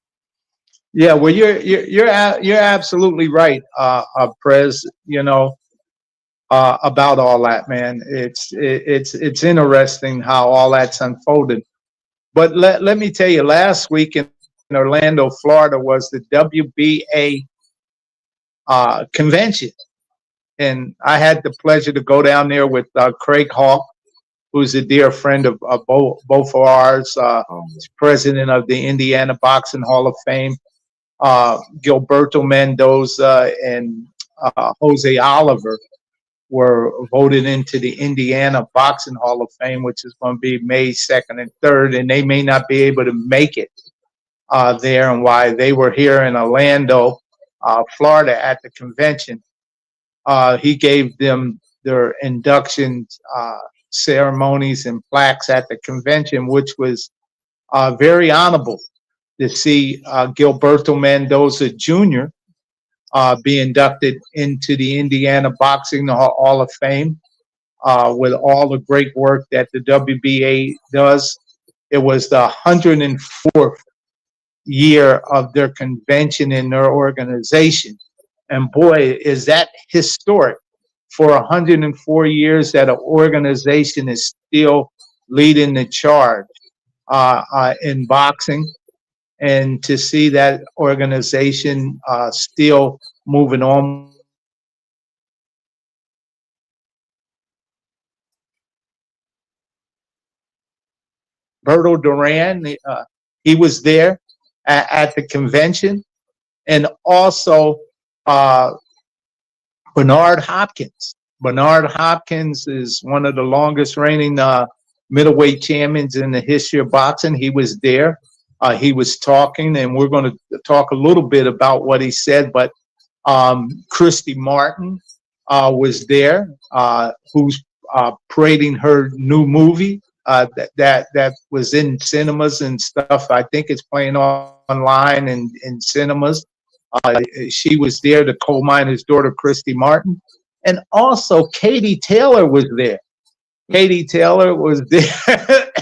Yeah, well, you're absolutely right, Prez. About all that, man. It's interesting how all that's unfolded. But let me tell you, last week in Orlando, Florida, was the WBA convention, and I had the pleasure to go down there with Craig Hawk, who's a dear friend of both of ours. He's president of the Indiana Boxing Hall of Fame. Gilberto Mendoza and Jose Oliver were voted into the Indiana Boxing Hall of Fame, which is going to be May 2nd and 3rd, and they may not be able to make it there, and why they were here in Orlando, Florida at the convention. He gave them their induction ceremonies and plaques at the convention, which was very honorable to see Gilberto Mendoza Jr. Be inducted into the Indiana Boxing Hall of Fame with all the great work that the WBA does. It was the 104th year of their convention in their organization. And boy, is that historic for 104 years that an organization is still leading the charge in boxing. And to see that organization still moving on. Berto Duran, he was there at the convention. And also Bernard Hopkins. Bernard Hopkins is one of the longest reigning middleweight champions in the history of boxing. He was there. He was talking, and we're going to talk a little bit about what he said. But Christy Martin was there, who's parading her new movie that was in cinemas and stuff. I think it's playing online and in cinemas. She was there, the coal miner's daughter, Christy Martin. And also Katie Taylor was there. Katie Taylor was there.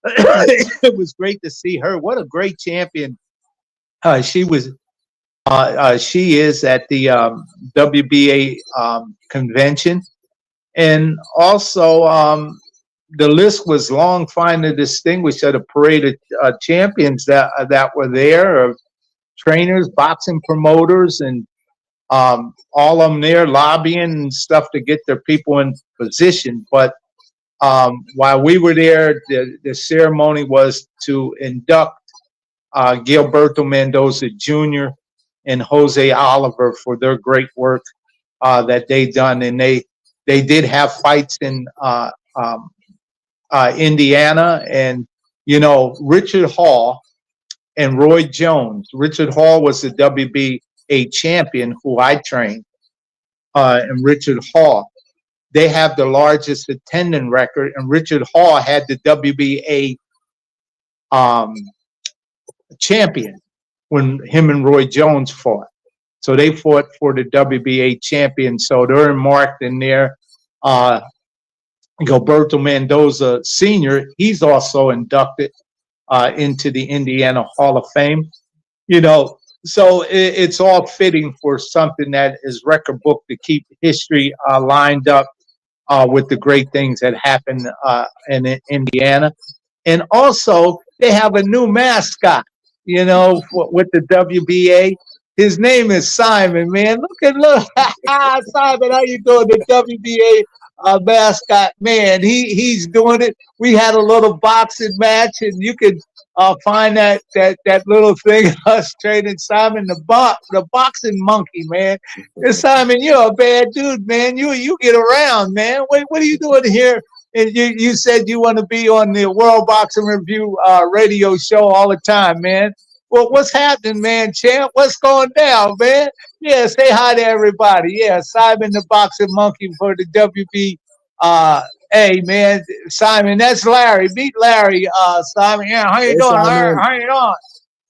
It was great to see her. What a great champion she is at the WBA convention. And also the list was long, fine to distinguish at a parade of champions that were there, of trainers, boxing promoters, and all of them there lobbying and stuff to get their people in position. But while we were there, the ceremony was to induct Gilberto Mendoza Jr. and Jose Oliver for their great work that they done. And they did have fights in Indiana, and Richard Hall and Roy Jones. Richard Hall was the WBA champion who I trained, and Richard Hall. They have the largest attendance record, and Richard Hall had the WBA champion when him and Roy Jones fought. So they fought for the WBA champion. So they're marked in there. Gilberto Mendoza Sr., he's also inducted into the Indiana Hall of Fame. So it's all fitting for something that is record book to keep history lined up with the great things that happen in Indiana. And also, they have a new mascot, with the WBA. His name is Simon, man. Look. Simon, how you doing? The WBA mascot, man. He's doing it. We had a little boxing match, and you can find that little thing, us training Simon, the boxing monkey, man. And Simon, you're a bad dude, man. You get around, man. What are you doing here And you said you want to be on the World Boxing Review radio show all the time, man. Well, what's happening, man, champ? What's going down, man? Yeah, say hi to everybody. Yeah, Simon the Boxing Monkey for the WB. Hey, man, Simon, that's Larry. Meet Larry, Simon. Yeah, how you Hey, doing, Larry? Simon. How you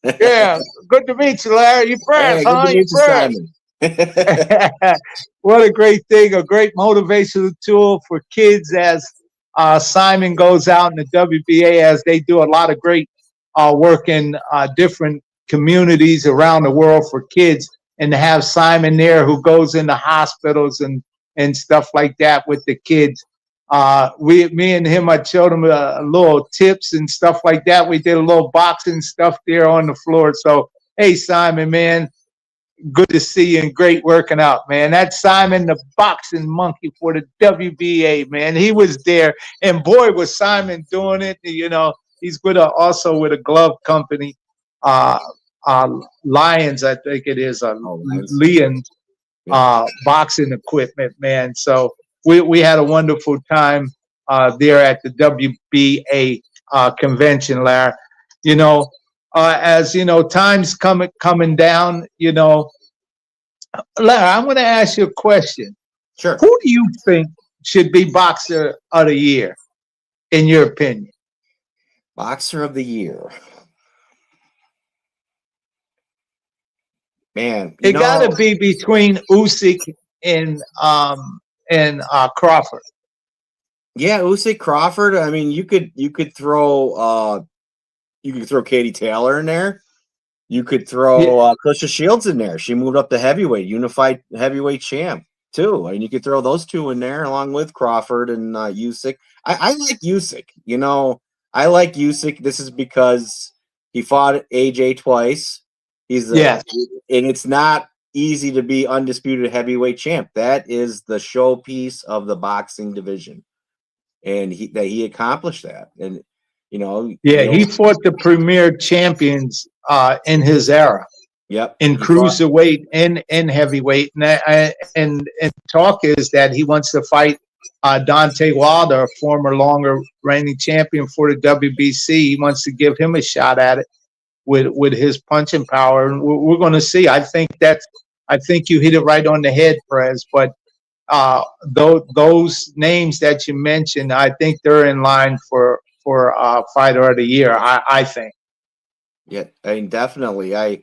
doing? Yeah, good to meet you, Larry. You Hey, press, good huh? to You meet you, press. Simon. What a great thing, a great motivational tool for kids as Simon goes out in the WBA, as they do a lot of great work in different communities around the world for kids. And to have Simon there who goes into hospitals and stuff like that with the kids. Me and him, I showed him little tips and stuff like that. We did a little boxing stuff there on the floor. So, hey, Simon, man, good to see you and great working out, man. That's Simon the Boxing Monkey for the WBA, man. He was there, and boy, was Simon doing it. You know, he's also with a glove company, uh, Lions, I think it is, Lions boxing equipment, man. So we had a wonderful time there at the WBA convention, Larry. You know, as you know, time's coming down. You know, Larry, I'm going to ask you a question. Sure. Who do you think should be Boxer of the Year, in your opinion? Boxer of the Year. Man, it got to be between Usyk and Crawford. Yeah, Usyk, Crawford. I mean, you could throw Katie Taylor in there. You could throw Claressa Shields in there. She moved up to heavyweight, unified heavyweight champ too. And you could throw those two in there along with Crawford and Usyk. I like Usyk. You know, I like Usyk. This is because he fought AJ twice. And it's not easy to be undisputed heavyweight champ. That is the showpiece of the boxing division, and he accomplished that. And he fought the premier champions in his era. Yep, in cruiserweight and heavyweight, and talk is that he wants to fight Deontay Wilder, a former longer reigning champion for the WBC. He wants to give him a shot at it with his punching power, and we're going to see. I think you hit it right on the head, Prez. But those names that you mentioned, I think they're in line for fighter of the year. I think. Yeah, I mean, definitely. That's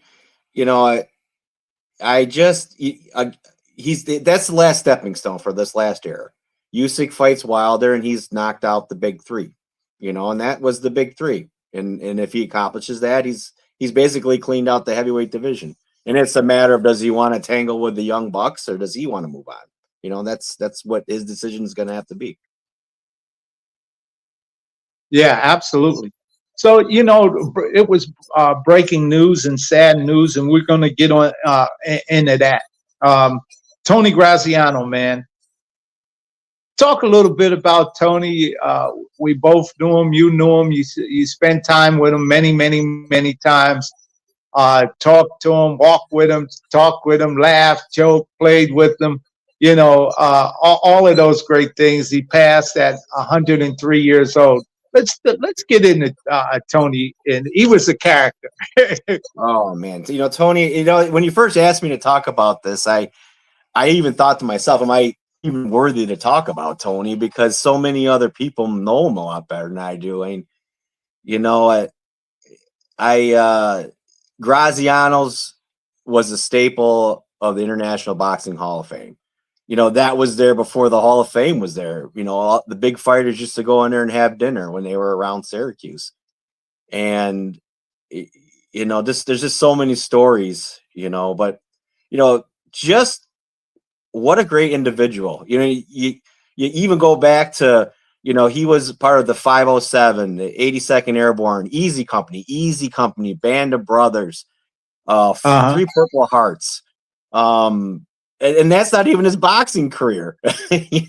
the last stepping stone for this last era. Usyk fights Wilder, and he's knocked out the big three. And that was the big three. And if he accomplishes that, he's basically cleaned out the heavyweight division. And it's a matter of, does he want to tangle with the young bucks, or does he want to move on? That's what his decision is going to have to be. Yeah, absolutely. So, it was breaking news and sad news, and we're going to get on into that. Tony Graziano, man. Talk a little bit about Tony. We both knew him. You knew him. You spent time with him many, many, many times. Talked to him, walked with him, talked with him, laughed, joked, played with him. All of those great things. He passed at 103 years old. Let's get into Tony, and he was a character. Oh man, Tony. When you first asked me to talk about this, I even thought to myself, am I even worthy to talk about Tony? Because so many other people know him a lot better than I do. I mean, Graziano's was a staple of the International Boxing Hall of Fame. That was there before the Hall of Fame was there. The big fighters used to go in there and have dinner when they were around Syracuse. And, there's just so many stories, but, just what a great individual. You even go back to, he was part of the 507, the 82nd Airborne, Easy Company, Band of Brothers, 3 Purple Hearts. And that's not even his boxing career. The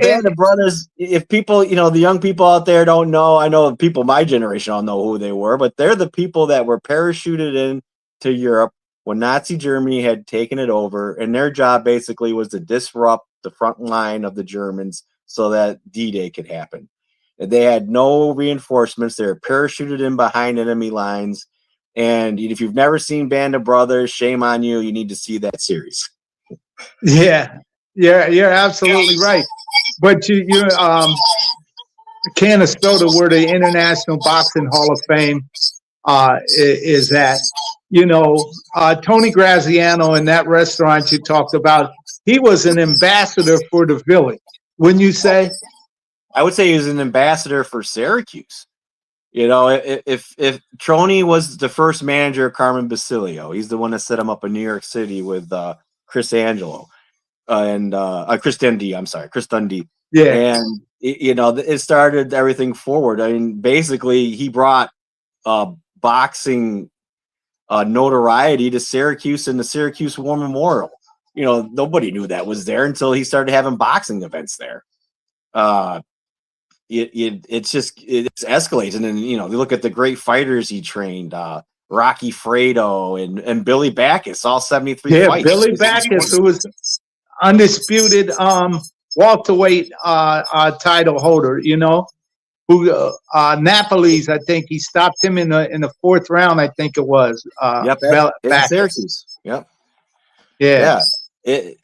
Band of Brothers, if people, the young people out there don't know, I know people my generation don't know who they were, but they're the people that were parachuted in to Europe when Nazi Germany had taken it over, and their job basically was to disrupt the front line of the Germans so that D-Day could happen. They had no reinforcements. They were parachuted in behind enemy lines. And if you've never seen Band of Brothers, shame on you. You need to see that series. Yeah, you're absolutely right. But you Canastota, where the International Boxing Hall of Fame is at. Tony Graziano in that restaurant you talked about, he was an ambassador for the village. Wouldn't you say? I would say he was an ambassador for Syracuse. If Troney was the first manager of Carmen Basilio, he's the one that set him up in New York City with Chris Angelo and Chris Dundee. I'm sorry, Chris Dundee. Yeah, and it started everything forward. I mean, basically, he brought boxing notoriety to Syracuse and the Syracuse War Memorial. Nobody knew that was there until he started having boxing events there. It's escalates, and then you look at the great fighters he trained, Rocky Fredo and Billy Backus, all 73 fights. Billy Backus, who was undisputed welterweight title holder, who Napoli's, I think he stopped him in the fourth round, I think it was. Yep, Syracuse. Yep. Yeah. The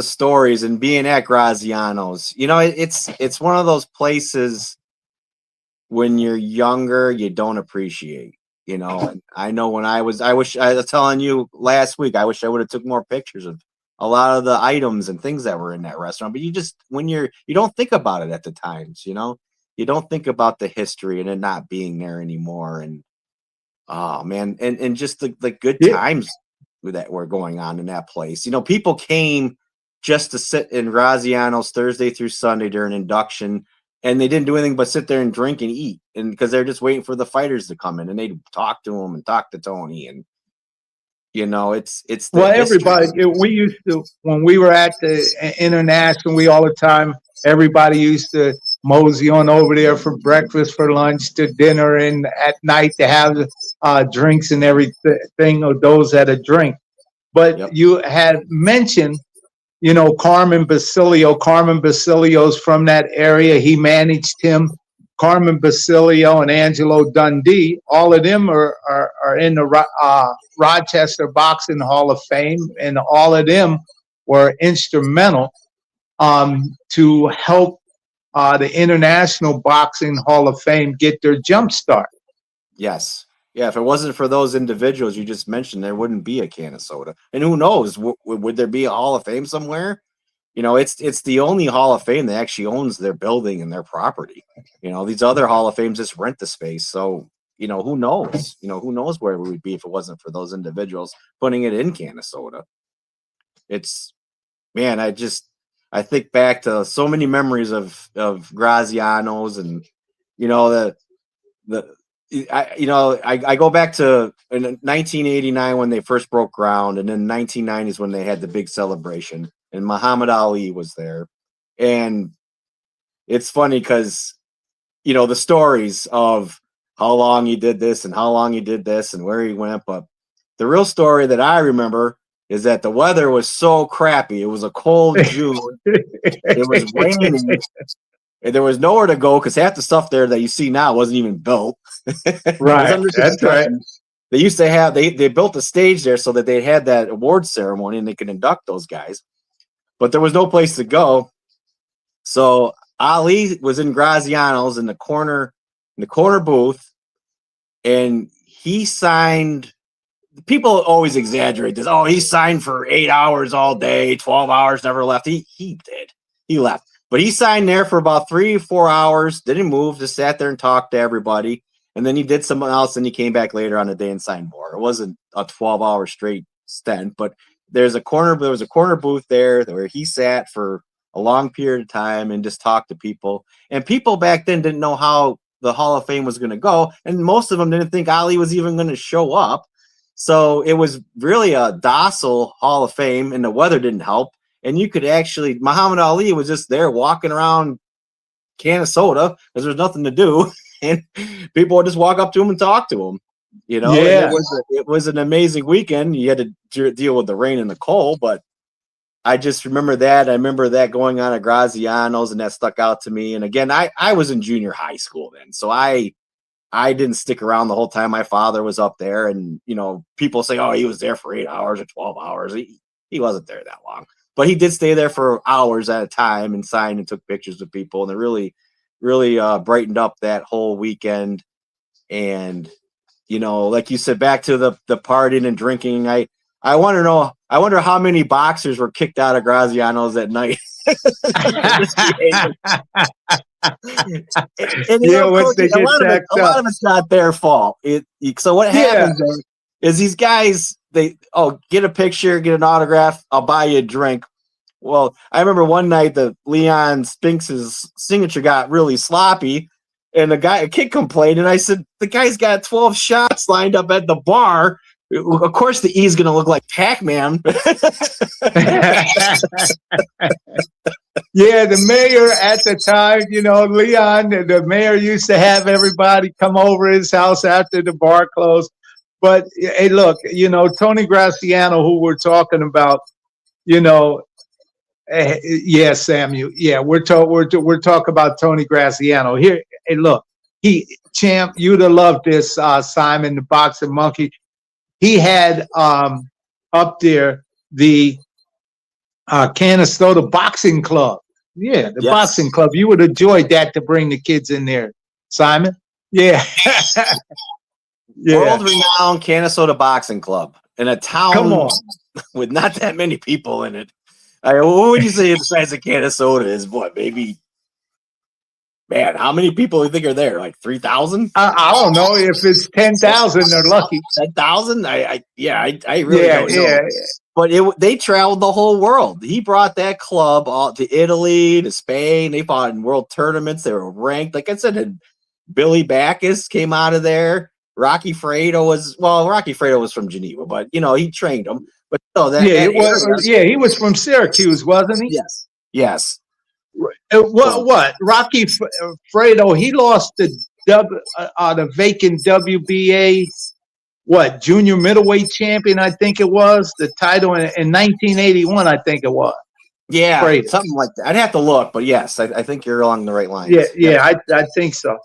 stories and being at Graziano's, it's one of those places when you're younger you don't appreciate. And I know when I was telling you last week, I wish I would have took more pictures of a lot of the items and things that were in that restaurant. But you just you don't think about it at the times, you don't think about the history and it not being there anymore. And oh man, and just the good times that were going on in that place. People came just to sit in Graziano's Thursday through Sunday during induction, and they didn't do anything but sit there and drink and eat, and because they're just waiting for the fighters to come in, and they'd talk to them and talk to Tony, and it's everybody. We used to, when we were at the International, we all the time, everybody used to mosey on over there for breakfast, for lunch, to dinner, and at night to have drinks and everything, or those that a drink. But you had mentioned, Carmen Basilio. Carmen Basilio's from that area. He managed him. Carmen Basilio and Angelo Dundee, all of them are in the Rochester Boxing Hall of Fame, and all of them were instrumental to help the International Boxing Hall of Fame get their jump start. Yes. Yeah, if it wasn't for those individuals you just mentioned, there wouldn't be a Canastota. And who knows, would there be a Hall of Fame somewhere? It's the only Hall of Fame that actually owns their building and their property. These other Hall of Fames just rent the space. So, who knows? Who knows where we would be if it wasn't for those individuals putting it in Canastota. It's, man, I think back to so many memories of Graziano's, and I go back to in 1989 when they first broke ground, and then 1990 is when they had the big celebration, and Muhammad Ali was there. And it's funny because the stories of how long he did this and how long he did this and where he went, but the real story that I remember is that the weather was so crappy. It was a cold June. It was raining. And there was nowhere to go because half the stuff there that you see now wasn't even built. Right. That's right. They used to have, they built a stage there so that they had that award ceremony and they could induct those guys. But there was no place to go. So Ali was in Graziano's in the corner booth, and he signed. People always exaggerate this. Oh, he signed for 8 hours all day, 12 hours, never left. He did. He left. But he signed there for about 3 or 4 hours, didn't move, just sat there and talked to everybody. And then he did something else, and he came back later on the day and signed more. It wasn't a 12-hour straight stint, but there was a corner booth there where he sat for a long period of time and just talked to people. And people back then didn't know how the Hall of Fame was going to go, and most of them didn't think Ali was even going to show up. So it was really a docile Hall of Fame, and the weather didn't help. And you could actually, Muhammad Ali was just there walking around Canastota because there's nothing to do. And people would just walk up to him and talk to him. You know, and Yeah. it was an amazing weekend. You had to deal with the rain and the cold, but I just remember that. I remember that going on at Graziano's, and that stuck out to me. And again, I was in junior high school then, so I didn't stick around the whole time. My father was up there, and you know, people say, "Oh, he was there for 8 hours or 12 hours." He wasn't there that long, but he did stay there for hours at a time and signed and took pictures with people, and it really, really brightened up that whole weekend. And you know, like you said, back to the partying and drinking. I wonder how many boxers were kicked out of Graziano's that night. and Yeah, know, once Coach, they get jacked a lot up. of it's not their fault. So what happens is these guys, they get a picture, get an autograph, I'll buy you a drink. Well, I remember one night the Leon Spinks's signature got really sloppy, and a kid complained, and I said, the guy's got 12 shots lined up at the bar. Of course, the E's going to look like Pac-Man. Yeah, the mayor at the time, you know, Leon, the mayor used to have everybody come over his house after the bar closed. But hey, look, you know, Tony Graziano, who we're talking about, you know, yeah, Samuel, yeah, we're talking about Tony Graziano here. Hey, look, champ, you'd have loved this, Simon, the boxing monkey. He had up there the Canastota Boxing Club. Yeah, the boxing club. You would enjoy that to bring the kids in there, Simon. Yeah. Yeah. World-renowned Canastota Boxing Club in a town with not that many people in it. What would you say the size of Canastota is? What, maybe? Man, how many people do you think are there? Like 3,000? I don't know. If it's 10,000, they're lucky. 10,000? I really don't know. Yeah. But they traveled the whole world. He brought that club all to Italy, to Spain. They fought in world tournaments. They were ranked. Like I said, Billy Backus came out of there. Rocky Fredo was from Geneva, but you know, he trained him. But no, he was from Syracuse, wasn't he? Yes. What? Rocky Fredo, he lost the vacant WBA junior middleweight champion, I think it was, the title in 1981, I think it was. Yeah, Fredo. Something like that. I'd have to look, but yes, I think you're along the right lines. Yeah, I think so.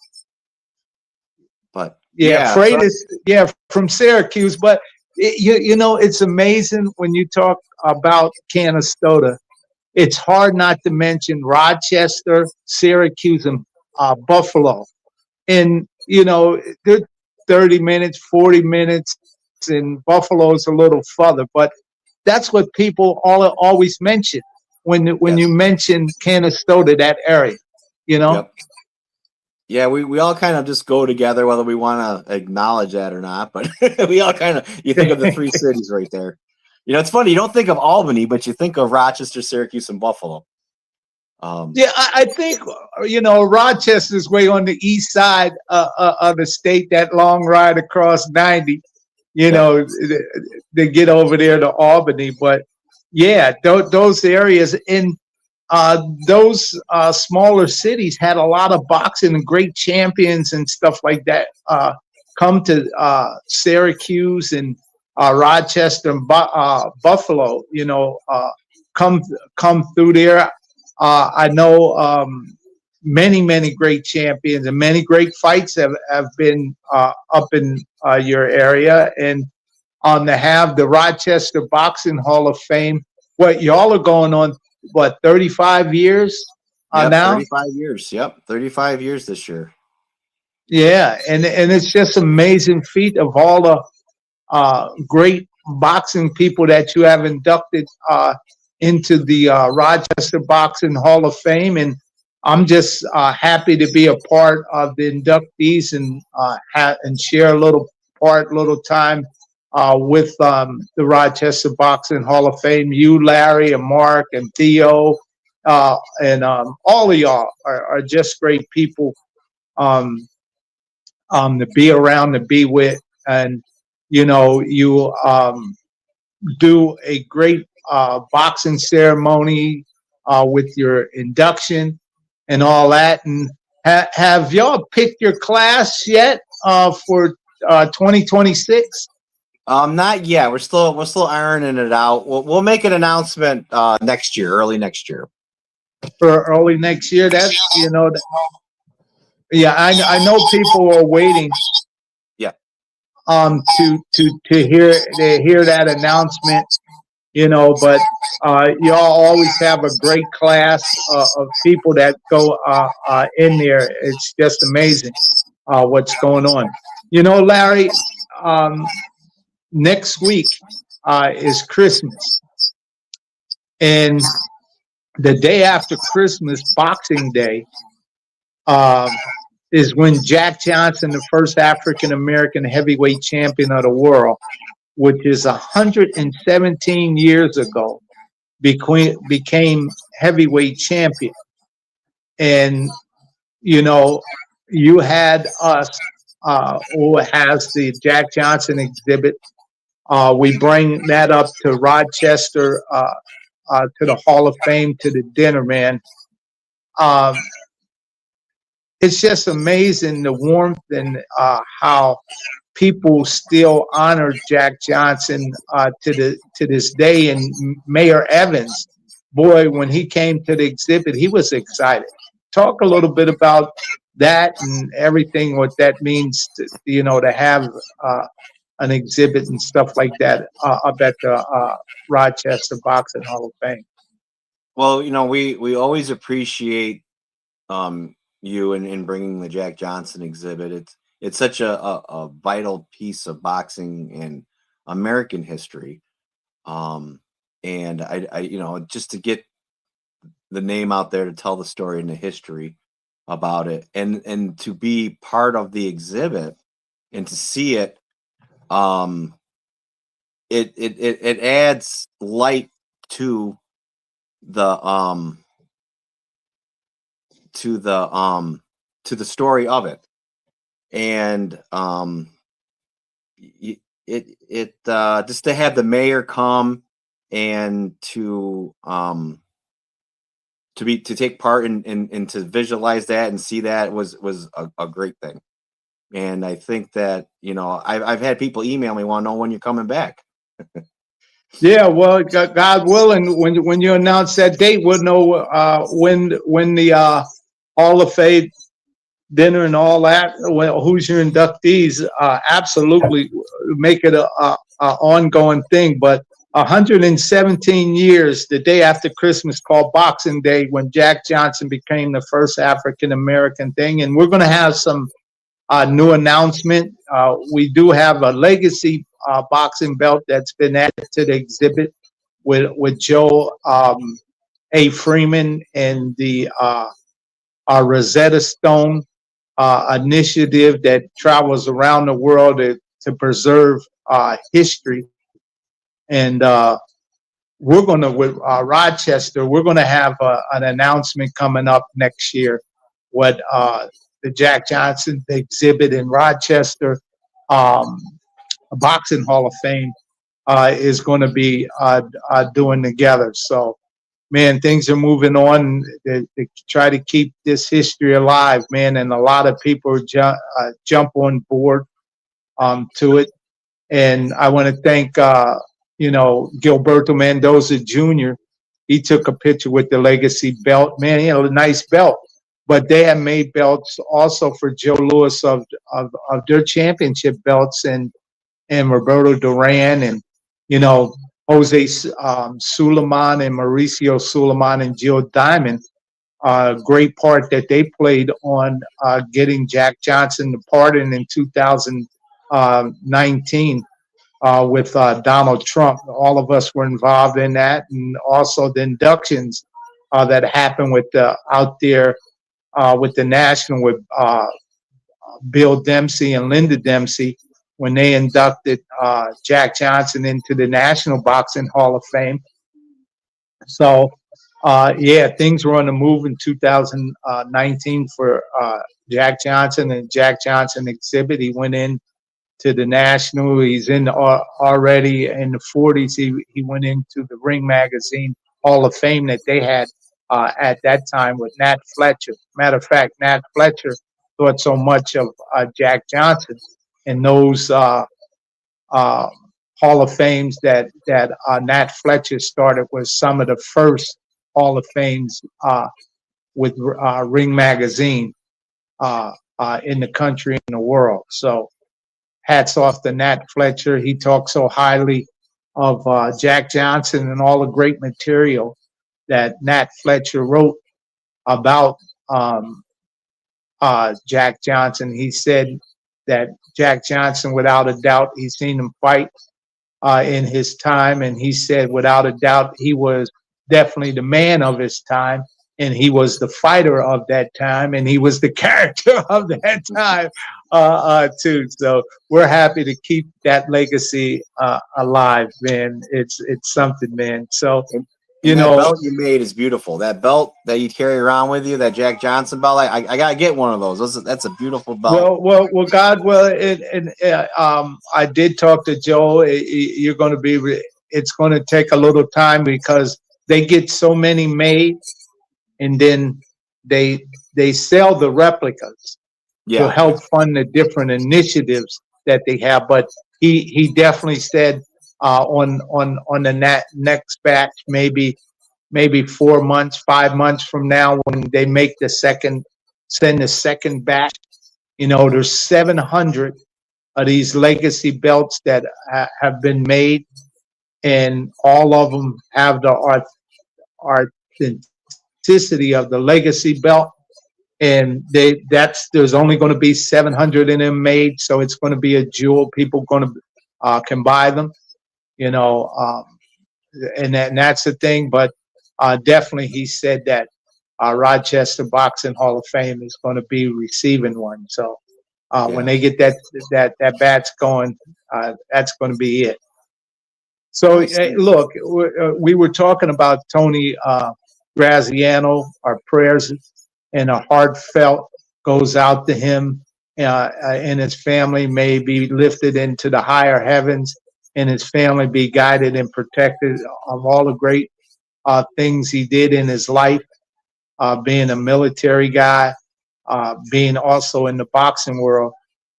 But Fredo, from Syracuse. But you know, it's amazing when you talk about Canastota. It's hard not to mention Rochester, Syracuse, and Buffalo. And, you know, they're 30 minutes, 40 minutes, and Buffalo's a little further. But that's what people always mention when you mention Canastota, that area, you know? Yep. Yeah, we all kind of just go together, whether we want to acknowledge that or not. But we all kind of, you think of the three cities right there. You know, it's funny. You don't think of Albany, but you think of Rochester, Syracuse, and Buffalo. I think, you know, Rochester's way on the east side of the state, that long ride across 90, you know, to get over there to Albany. But, yeah, those areas in those smaller cities had a lot of boxing and great champions and stuff like that come to Syracuse and Rochester and Buffalo, you know, come through there. I know many great champions and many great fights have been up in your area. And to have the Rochester Boxing Hall of Fame, y'all are going on, 35 years now? 35 years. Yep, 35 years this year. Yeah, and it's just amazing feat of all the great boxing people that you have inducted into the Rochester Boxing Hall of Fame, and I'm just happy to be a part of the inductees and share a little time with the Rochester Boxing Hall of Fame. You, Larry, and Mark, and Theo, and all of y'all are just great people to be around, to be with, and you know, you do a great boxing ceremony with your induction and all that. And have y'all picked your class yet for 2026? Not yet. We're still ironing it out. We'll make an announcement next year, early next year. For early next year. That's yeah. I know people are waiting. Yeah. To hear that announcement. But y'all always have a great class of people that go in there. It's just amazing what's going on. Larry, next week is Christmas. And the day after Christmas, Boxing Day, is when Jack Johnson, the first African-American heavyweight champion of the world, which is 117 years ago, became heavyweight champion. And, you had us, who has the Jack Johnson exhibit. We bring that up to Rochester, to the Hall of Fame, to the dinner, man. It's just amazing the warmth and how people still honor Jack Johnson to this day. And Mayor Evans, boy, when he came to the exhibit, he was excited. Talk a little bit about that and everything, what that means to have an exhibit and stuff like that up at the Rochester Boxing Hall of Fame. Well, we always appreciate you in bringing the Jack Johnson exhibit. It's such a vital piece of boxing and American history. And I just to get the name out there, to tell the story and the history about it, and to be part of the exhibit and to see it, it adds light to the story of it. And it just to have the mayor come and to take part and to visualize that and see that was a great thing. And I think that I've had people email me, want to know when you're coming back. Yeah, well, God willing, when you announce that date, we'll know when the Hall of Fame dinner and all that. Who's your inductees? Absolutely, make it a ongoing thing. But 117 years, the day after Christmas, called Boxing Day, when Jack Johnson became the first African American thing, and we're going to have some new announcement. We do have a legacy boxing belt that's been added to the exhibit with Joe A. Freeman and the Rosetta Stone initiative that travels around the world to preserve history. And we're going to, with Rochester, we're going to have an announcement coming up next year what the Jack Johnson exhibit in Rochester, Boxing Hall of Fame, is going to be doing together. So, man, things are moving on to try to keep this history alive, man, and a lot of people jump on board to it. And I want to thank, Gilberto Mendoza Jr. He took a picture with the legacy belt. Man, he had a nice belt. But they have made belts also for Joe Louis of their championship belts and Roberto Duran and, Jose Suleiman and Mauricio Suleiman and Jill Diamond. Great part that they played on getting Jack Johnson the pardon in 2019 with Donald Trump. All of us were involved in that, and also the inductions that happened with out there with the National with Bill Dempsey and Linda Dempsey when they inducted Jack Johnson into the National Boxing Hall of Fame. So, things were on the move in 2019 for Jack Johnson and Jack Johnson exhibit. He went in to the National. He's in already in the 40s. He went into the Ring Magazine Hall of Fame that they had at that time with Nat Fletcher. Matter of fact, Nat Fletcher thought so much of Jack Johnson and those Hall of Fames that Nat Fletcher started was some of the first Hall of Fames with Ring Magazine in the country and the world. So hats off to Nat Fletcher. He talks so highly of Jack Johnson and all the great material that Nat Fletcher wrote about Jack Johnson. He said that Jack Johnson, without a doubt, he's seen him fight in his time, and he said without a doubt he was definitely the man of his time, and he was the fighter of that time, and he was the character of that time too. So we're happy to keep that legacy alive, man. It's something, man. So you that know, belt you made is beautiful. That belt that you carry around with you, that Jack Johnson belt, I gotta get one of those. That's a beautiful belt. Well, God, I did talk to Joe. You're going to be. It's going to take a little time because they get so many made, and then they sell the replicas to help fund the different initiatives that they have. But he definitely said on the next batch, maybe 4 months, 5 months from now, when they make send the second batch. You know, there's 700 of these legacy belts that have been made, and all of them have the authenticity of the legacy belt. And there's only going to be 700 in them made, so it's going to be a jewel. People can buy them, you know, and that's the thing. But definitely, he said that Rochester Boxing Hall of Fame is going to be receiving one. So when they get that batch going, that's going to be it. So look, we were talking about Tony Graziano. Our prayers and a heartfelt goes out to him and his family. May be lifted into the higher heavens, and his family be guided and protected of all the great things he did in his life, being a military guy, being also in the boxing world.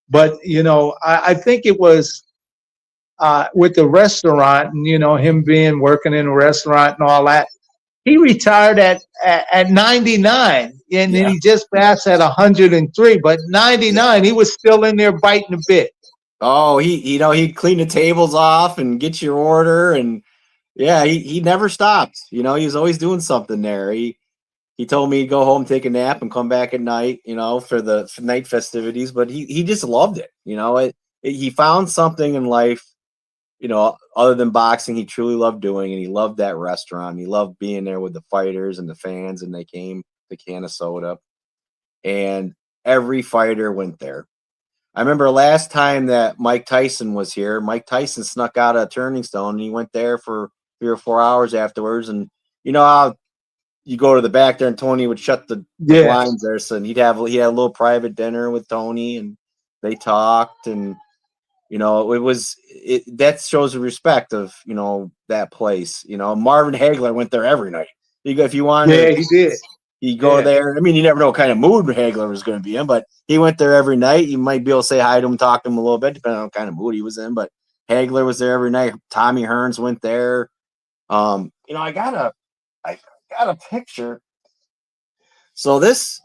But, you know, I think it was with the restaurant and, you know, him working in a restaurant and all that. He retired at 99, and then he just passed at 103. But 99, he was still in there biting the bit. Oh, he'd clean the tables off and get your order, and he never stopped. You know, he was always doing something there. He told me he'd go home, take a nap, and come back at night, you know, for the night festivities. But he just loved it. You know, he found something in life, you know, other than boxing, he truly loved doing, and he loved that restaurant. He loved being there with the fighters and the fans, and they came the can of soda, and every fighter went there. I remember last time that Mike Tyson was here, Mike Tyson snuck out of Turning Stone, and he went there for 3 or 4 hours afterwards. And you know how you go to the back there, and Tony would shut the blinds there, so he had a little private dinner with Tony, and they talked, and you know, that shows the respect of, you know, that place. You know, Marvin Hagler went there every night. If you wanted, he did. You go there. I mean, you never know what kind of mood Hagler was going to be in, but he went there every night. You might be able to say hi to him, talk to him a little bit, depending on what kind of mood he was in. But Hagler was there every night. Tommy Hearns went there. You know, I got a picture. So this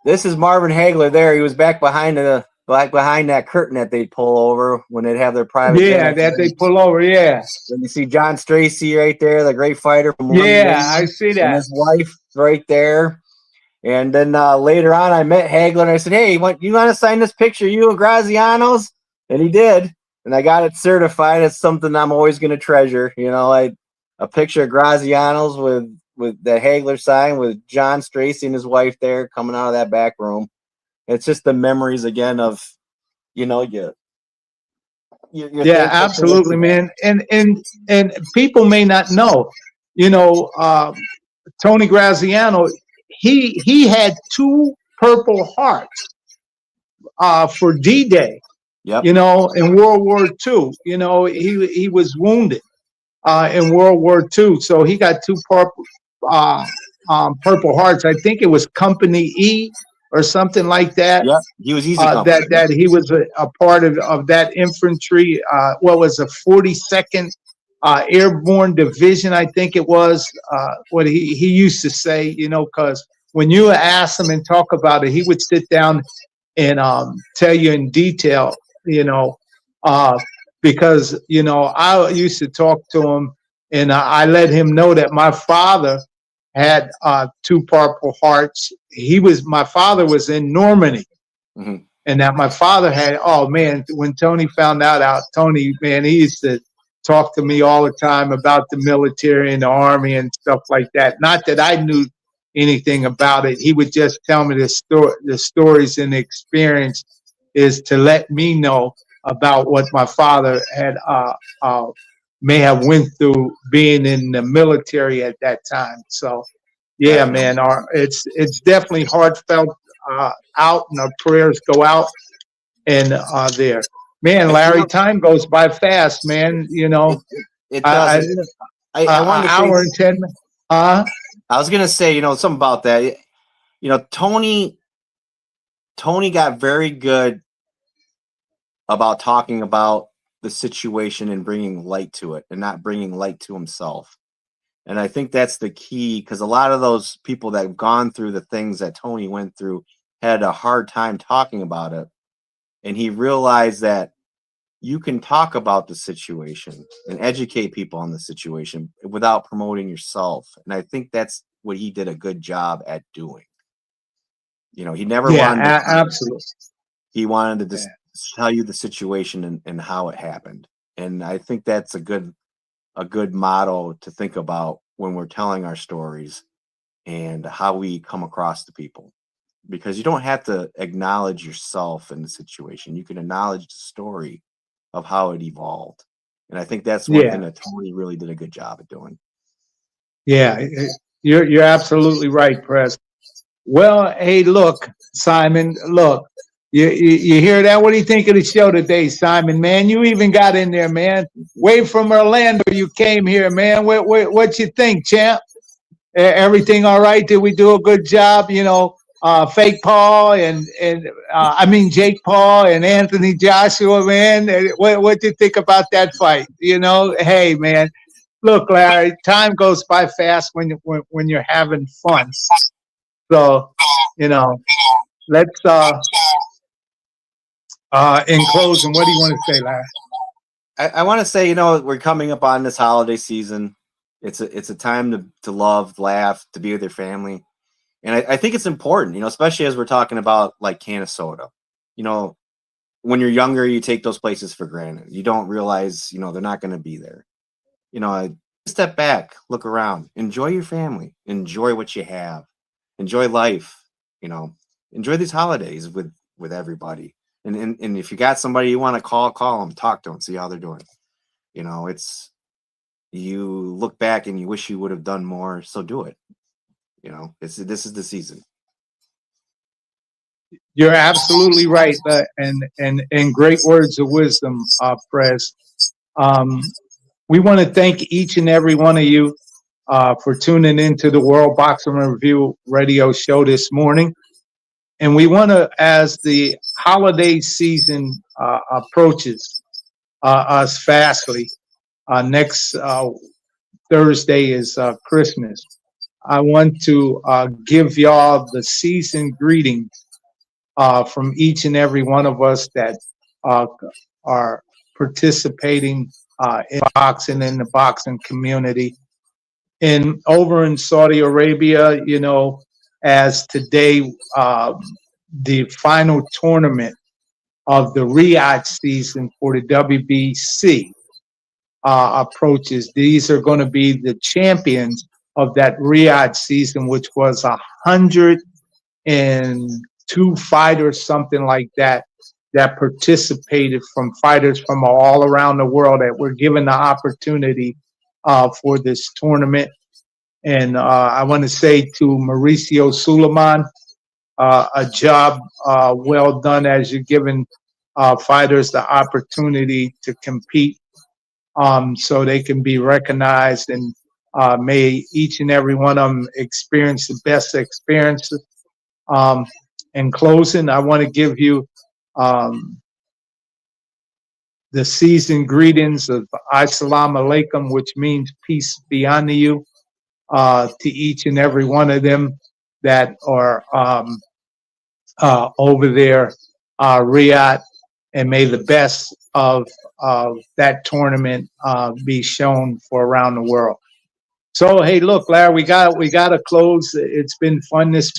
is Marvin Hagler there. He was back behind that curtain that they'd pull over when they'd have their private. Yeah, that they pull over. Yeah. And you see John Stracey right there, the great fighter from London. Yeah, I see that. And his wife right there. And then later on, I met Hagler and I said, "Hey, you want to sign this picture, you and Graziano's?" And he did. And I got it certified. It's something I'm always going to treasure. You know, a picture of Graziano's with that Hagler signed with John Stracey and his wife there coming out of that back room. It's just the memories again of, you know, you're absolutely, man. And people may not know, you know, Tony Graziano, he had 2 Purple Hearts for D-Day. Yep. You know, in World War II. You know, he was wounded in World War II, so he got 2 Purple Hearts. I think it was Company E or something like that. Yeah, he was easy company. That he was a part of that infantry. What was a 42nd Airborne Division, I think it was. What he used to say, you know, because when you ask him and talk about it, he would sit down and tell you in detail, you know, because, you know, I used to talk to him and I let him know that my father had 2 Purple Hearts. My father was in Normandy. Mm-hmm. And that my father had, oh man, when Tony found out, Tony, man, he used to talk to me all the time about the military and the army and stuff like that. Not that I knew anything about it. He would just tell me the stories and the experience is to let me know about what my father had may have went through being in the military at that time. So yeah, man, it's definitely heartfelt out, and our prayers go out and there. Man, Larry, time goes by fast, man. You know, it does. I wanted to hour and 10 minutes. I was gonna say, you know, something about that. You know, Tony got very good about talking about the situation and bringing light to it, and not bringing light to himself. And I think that's the key, because a lot of those people that have gone through the things that Tony went through had a hard time talking about it. And he realized that you can talk about the situation and educate people on the situation without promoting yourself. And I think that's what he did a good job at doing. You know, he never wanted to, absolutely. He wanted to just tell you the situation and how it happened. And I think that's a good motto to think about when we're telling our stories and how we come across to people. Because you don't have to acknowledge yourself in the situation. You can acknowledge the story of how it evolved. And I think that's one thing that Tony really did a good job at doing. Yeah, you're absolutely right, Press. Well, hey, look, Simon, look, you hear that? What do you think of the show today, Simon? Man, you even got in there, man. Way from Orlando, you came here, man. What you think, champ? Everything all right? Did we do a good job? You know, Fake Paul and Jake Paul and Anthony Joshua, man. What do you think about that fight? You know, hey, man. Look, Larry, time goes by fast when you're having fun. So, you know, let's in closing, what do you want to say, Larry? I want to say, you know, we're coming up on this holiday season. It's a time to love, laugh, to be with your family. And I think it's important, you know, especially as we're talking about like can of soda. You know, when you're younger, you take those places for granted. You don't realize, you know, they're not going to be there. You know, step back, look around, enjoy your family, enjoy what you have, enjoy life, you know, enjoy these holidays with everybody. And if you got somebody you want to call them, talk to them, see how they're doing. You know, you look back and you wish you would have done more, so do it. You know, this is the season. You're absolutely right, and great words of wisdom, Press. We want to thank each and every one of you for tuning into the World Boxing Review radio show this morning. And we want to, as the holiday season approaches us fastly, next Thursday is Christmas. I want to give y'all the season greetings from each and every one of us that are participating in boxing, in the boxing community. And over in Saudi Arabia, you know, as today the final tournament of the Riyadh season for the WBC approaches, these are going to be the champions of that Riyadh season, which was 102 fighters, something like that, that participated, from fighters from all around the world that were given the opportunity for this tournament. And I want to say to Mauricio Suleiman, a job well done, as you're giving fighters the opportunity to compete so they can be recognized, and may each and every one of them experience the best experiences. In closing, I want to give you the seasoned greetings of Assalamu alaikum, which means peace be unto you, to each and every one of them that are over there, Riyadh, and may the best of that tournament be shown for around the world. So, hey, look, Larry, we got to close. It's been fun this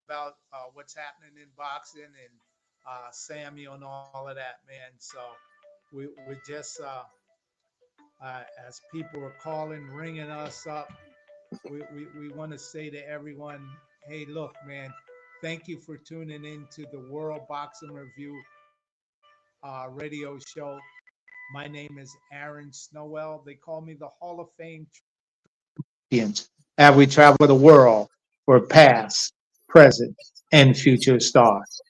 about what's happening in boxing and Samuel and all of that, man. So we just as people are calling, ringing us up, we want to say to everyone, hey, look, man, thank you for tuning in to the World Boxing Review radio show. My name is Aaron Snowell. They call me the Hall of Fame champions. And we travel the world for past, present, and future stars.